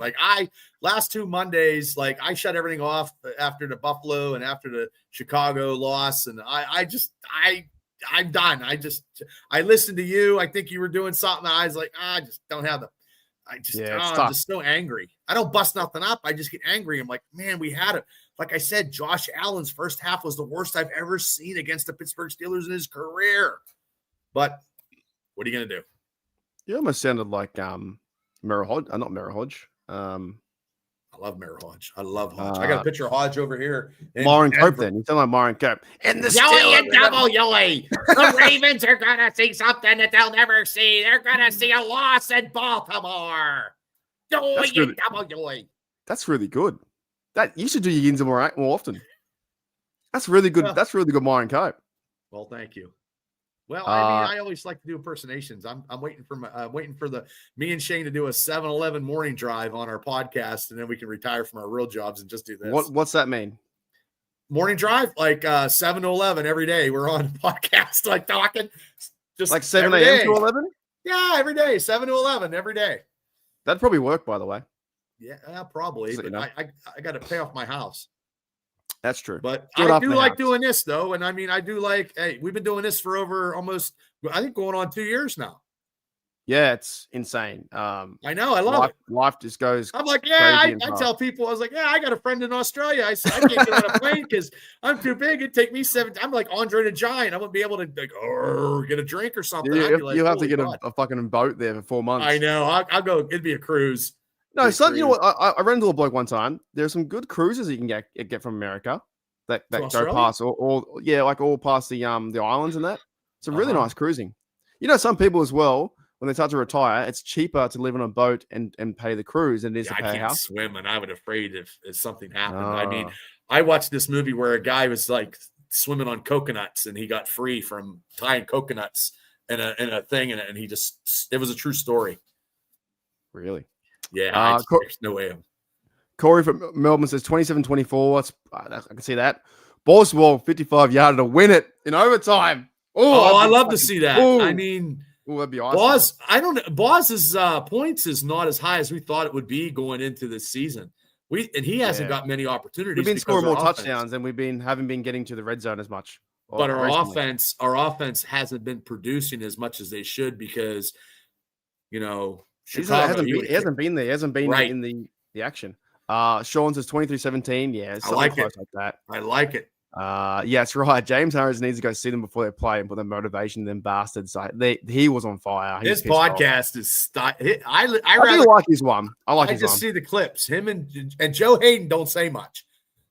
Last 2 Mondays, I shut everything off after the Buffalo and after the Chicago loss, and I'm done. I listened to you. I think you were doing something. I was like, I just don't have I'm just so angry. I don't bust nothing up. I just get angry. I'm like, man, we had it. Like I said, Josh Allen's first half was the worst I've ever seen against the Pittsburgh Steelers in his career. But what are you going to do? You almost sounded like Merrill Hodge. Not Merrill Hodge. I love Merrill Hodge. I love Hodge. I got a picture of Hodge over here. Myron Cope, then. You sound like Myron Cope. And the Steelers. The Ravens are going to see something that they'll never see. They're going to see a loss in Baltimore. That's really good. That you should do your yins more often. That's really good. That's really good, Myron Cope. Well, thank you. Well, I always like to do impersonations. I'm waiting for me and Shane to do a 7-Eleven morning drive on our podcast, and then we can retire from our real jobs and just do this. What's that mean? Morning drive, 7 to 11 every day. We're on a podcast, talking, just like 7 a.m. to 11. Yeah, every day, 7 to 11 every day. That'd probably work, by the way. Yeah, probably. But I got to pay off my house. That's true. But Do it I after do the like house. doing this though, and I mean, I do like. Hey, we've been doing this for over almost, I think, going on 2 years now. Yeah, it's insane. I know, I love it. Life just goes. I'm like, yeah, crazy I and tell people, I was like, yeah, I got a friend in Australia. I said, I can't get on a plane because I'm too big. It'd take me 7. I'm like Andre the Giant. I wouldn't be able to like, get a drink or something. I'd be like, You have to holy get God. a fucking boat there for 4 months. I know. I'll go. It'd be a cruise. No, so you know what? I ran into a bloke one time. There's some good cruises you can get from America that go past all past the islands and that. It's a really nice cruising. You know, some people as well, when they start to retire, it's cheaper to live on a boat and pay the cruise than it is to pay a house. I can't swim, and I would afraid if something happened. I mean, I watched this movie where a guy was like swimming on coconuts, and he got free from tying coconuts in a thing, and he just, it was a true story. Really? Yeah, there's no way. Corey from Melbourne says 27-24. I can see that. Baltimore 55-yarder to win it in overtime. Oh, I love to see that. Ooh. I mean, that'd be awesome. Boz's points is not as high as we thought it would be going into this season. He hasn't got many opportunities. We've been scoring more touchdowns than haven't been getting to the red zone as much. But our offense hasn't been producing as much as they should because, you know, Chicago, he hasn't been there. He hasn't been in the action. Sean says 23-17. Yeah, I like it. Like that. I like it. Yeah, it's right. James Harris needs to go see them before they play and put the motivation in them bastards. He was on fire. His podcast is. I really like his one. I just see the clips. Him and Joe Hayden don't say much.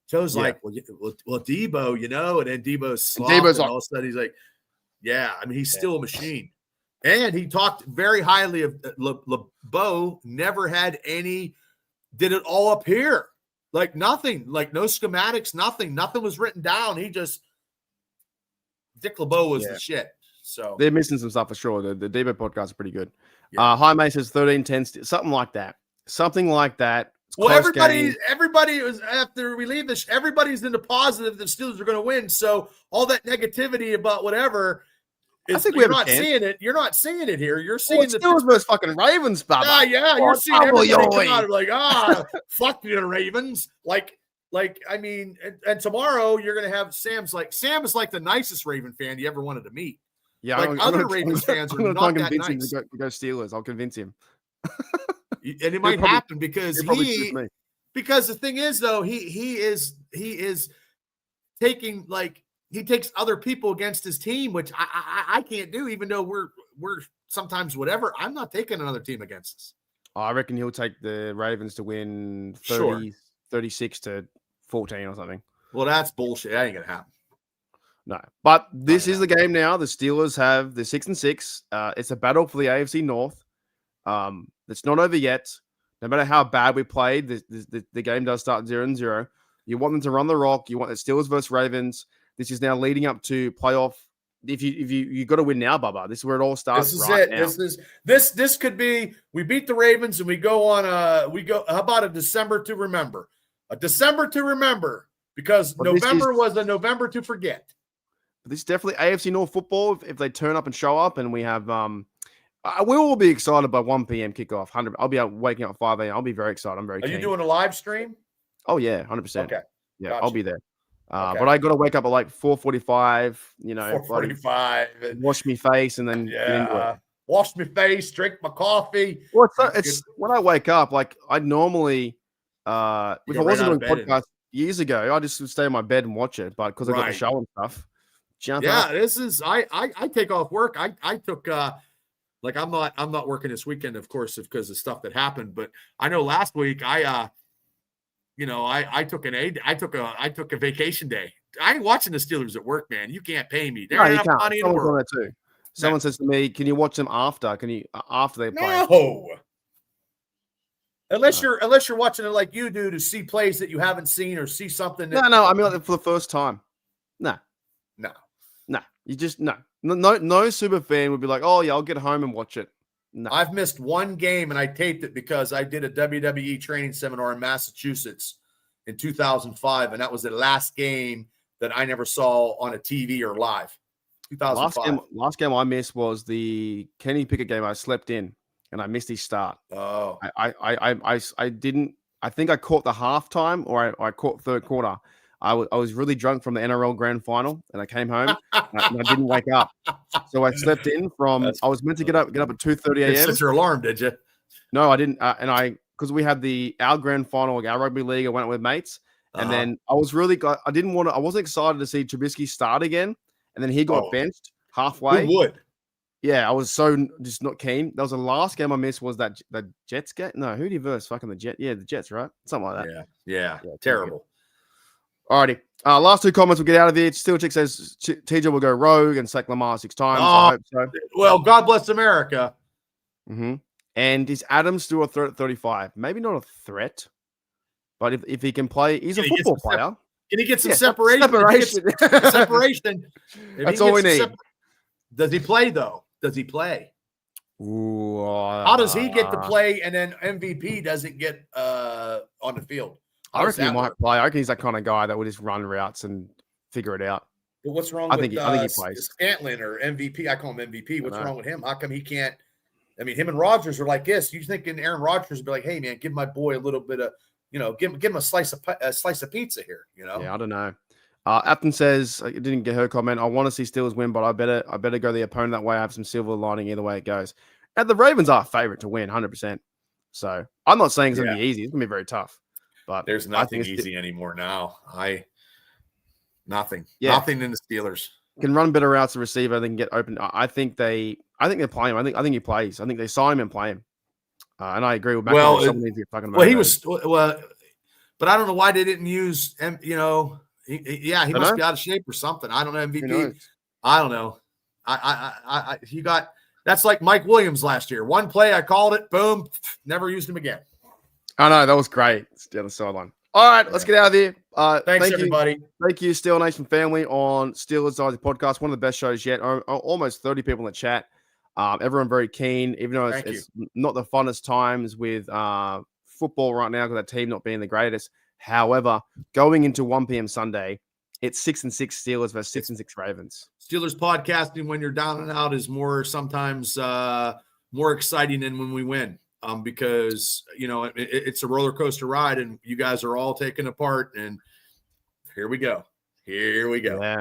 Joe's like, well, Debo, you know, and then Debo's and all of a sudden he's like, yeah. I mean, he's still a machine. And he talked very highly of LeBeau. Never had any. Did it all up here. Like nothing, like no schematics, nothing was written down. He just, Dick LeBeau was the shit. So they're missing some stuff for sure. The Debo podcast is pretty good. Yeah. Jaime says 13-10, something like that. Well, everybody was, after we leave this, everybody's in the positive. The Steelers are going to win. So all that negativity about whatever. I think you're not seeing it. You're not seeing it here. You're seeing the Steelers versus fucking Ravens, Bubba. Yeah. You're seeing everybody come out like, fuck the Ravens. Like I mean, and tomorrow you're gonna have Sam is like the nicest Raven fan you ever wanted to meet. Yeah, like other Ravens fans are not that nice. Him to go Steelers. I'll convince him. And it might happen because the thing is though, he is taking like. He takes other people against his team, which I can't do, even though we're sometimes whatever. I'm not taking another team against us. I reckon he'll take the Ravens to win 36-14 or something. Well, that's bullshit. That ain't gonna happen. No, but this is the game now. The Steelers have the 6-6. It's a battle for the AFC North. It's not over yet. No matter how bad we played, the game does start 0-0. You want them to run the rock. You want the Steelers versus Ravens. This is now leading up to playoff. If you got to win now, Bubba. This is where it all starts. This is it. This could be. We beat the Ravens and we go on. How about a December to remember? A December to remember because November was a November to forget. But this is definitely AFC North football. If they turn up and show up, and we have we will be excited by 1 p.m. kickoff. 100. I'll be waking up at 5 a.m. I'll be very excited. I'm very. Are you doing a live stream? Oh yeah, 100%. Okay. Yeah, gotcha. I'll be there. But I got to wake up at like 4:45, 4:45. Wash me face and then get into it. Wash my face, drink my coffee. Well, it's when I wake up, like I normally, if I wasn't doing podcasts years ago, I just would stay in my bed and watch it. But because I got the show and stuff. This is, I take off work. I took, like, I'm not working this weekend, of course, because of stuff that happened. But I know last week I took a vacation day. I ain't watching the Steelers at work, man. You can't pay me. They're enough money in the world. Too. Someone says to me, "Can you watch them after? Can you after they play?" No. Unless you're watching it like you do to see plays that you haven't seen or see something. No. I mean, like, for the first time. No. You just no super fan would be like, "Oh yeah, I'll get home and watch it." No. I've missed one game and I taped it because I did a WWE training seminar in Massachusetts in 2005. And that was the last game that I never saw on a TV or live. 2005. Last game I missed was the Kenny Pickett game. I slept in and I missed his start. Oh, I didn't, I think I caught the halftime or I caught third quarter. I was really drunk from the NRL grand final, and I came home and I didn't wake up. So I slept in from. I was meant to get up at 2:30 a.m. Set your alarm, did you? No, I didn't. Because we had our grand final, our rugby league. I went out with mates, and then I was I wasn't excited to see Trubisky start again, and then he got benched halfway. Who would? Yeah, I was so just not keen. That was the last game I missed. Was that the Jets game? No, who did he verse? Fucking the Jets. Yeah, the Jets, right? Something like that. Yeah. Terrible. Alrighty. Last two comments. We'll get out of here. Steel Chick says TJ will go rogue and sack Lamar 6 times. I hope so. Well, God bless America. Mm-hmm. And is Adams still a threat at 35? Maybe not a threat, but if he can play, he's a football player. Can he get some separation? Separation. That's all we need. Does he play though? Does he play? Ooh, how does he get to play and then MVP doesn't get on the field? I reckon he might play. I reckon he's that kind of guy that will just run routes and figure it out. But what's wrong with I think he plays. Scantlin or MVP? I call him MVP. What's wrong with him? How come he can't? I mean, him and Rodgers are like this. You thinking Aaron Rodgers would be like, "Hey, man, give my boy a little bit of, give him a slice of pizza here." Yeah, I don't know. Apton says, I didn't get her comment. I want to see Steelers win, but I better go the opponent that way. I have some silver lining either way it goes. And the Ravens are a favorite to win, 100%. So I'm not saying it's going to be easy. It's going to be very tough. But there's nothing easy anymore now. Nothing in the Steelers. Can run better routes to receiver. They can get open. I think they're playing him. I think he plays. I think they sign him and play him. And I agree with Matt. He was but I don't know why they didn't use him. He must be out of shape or something. I don't know. MVP. I don't know. He got that's like Mike Williams last year. One play, I called it. Boom. Never used him again. I know that was great. It's down the sideline. All right, let's get out of here. Thanks, everybody. Thank you, Steel Nation family, on Steelers Dynasty Podcast. One of the best shows yet. Almost 30 people in the chat. Everyone very keen, even though it's not the funnest times with football right now because that team not being the greatest. However, going into 1 p.m. Sunday, it's 6-6 Steelers versus 6-6 Ravens. Steelers podcasting when you're down and out is sometimes more exciting than when we win. Because it's a roller coaster ride, and you guys are all taking apart. And here we go. Yeah. Here we go.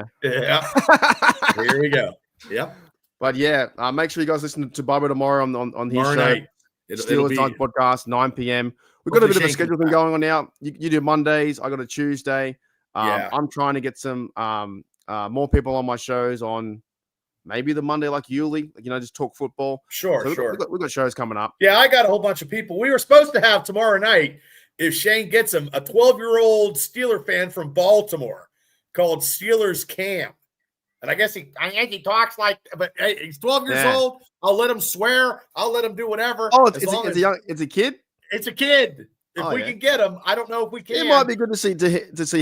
Yep. But make sure you guys listen to Bubba tomorrow on his show. Steelers Dynasty Podcast, 9 p.m. We've got a bit of a schedule thing going on now. You do Mondays. I got a Tuesday. I'm trying to get some more people on my shows on maybe the Monday like Yuli, just talk football. Sure. We've got shows coming up. Yeah, I got a whole bunch of people. We were supposed to have tomorrow night, if Shane gets him, a 12-year-old Steeler fan from Baltimore called Steelers Cam. And I guess he talks like, but hey, he's 12 years old. I'll let him swear. I'll let him do whatever. Oh, it's a kid? It's a kid. If we can get him, I don't know if we can. It might be good to see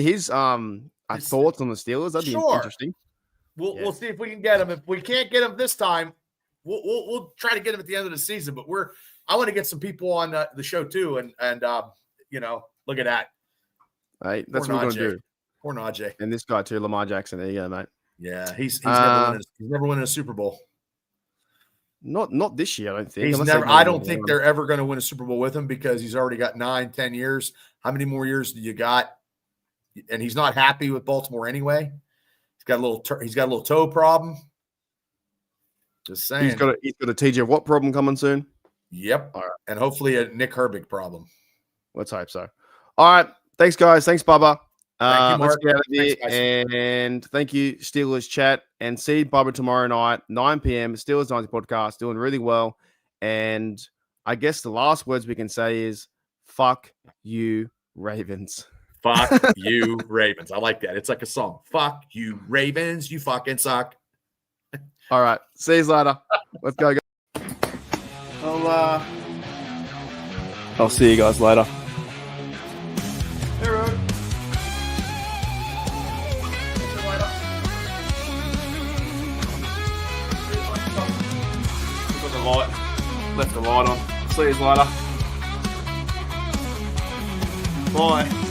his thoughts on the Steelers. That'd be interesting. We'll see if we can get him. If we can't get him this time, we'll try to get him at the end of the season. But I want to get some people on the show too, and look at that. Right, that's what we're gonna do. Poor Najee. And this guy too, Lamar Jackson. There you go, mate. Yeah, he's never winning a Super Bowl. Not this year, I don't think. I don't think they're ever going to win a Super Bowl with him because he's already got 9-10 years. How many more years do you got? And he's not happy with Baltimore anyway. He's got a little toe problem. Just saying. He's got a TJ Watt problem coming soon. Yep. All right. And hopefully a Nick Herbig problem. Let's hope so. All right. Thanks, guys. Thanks, Bubba. Thank you, Mark. Let's get out of here. And thank you, Steelers chat. And see Bubba tomorrow night, 9 p.m. Steelers Dynasty Podcast, doing really well. And I guess the last words we can say is, fuck you, Ravens. Fuck you, Ravens. I like that. It's like a song. Fuck you, Ravens. You fucking suck. All right. See you later. Let's go, guys. I'll see you guys later. Hey, Rod. Left the light on. See you later. Bye.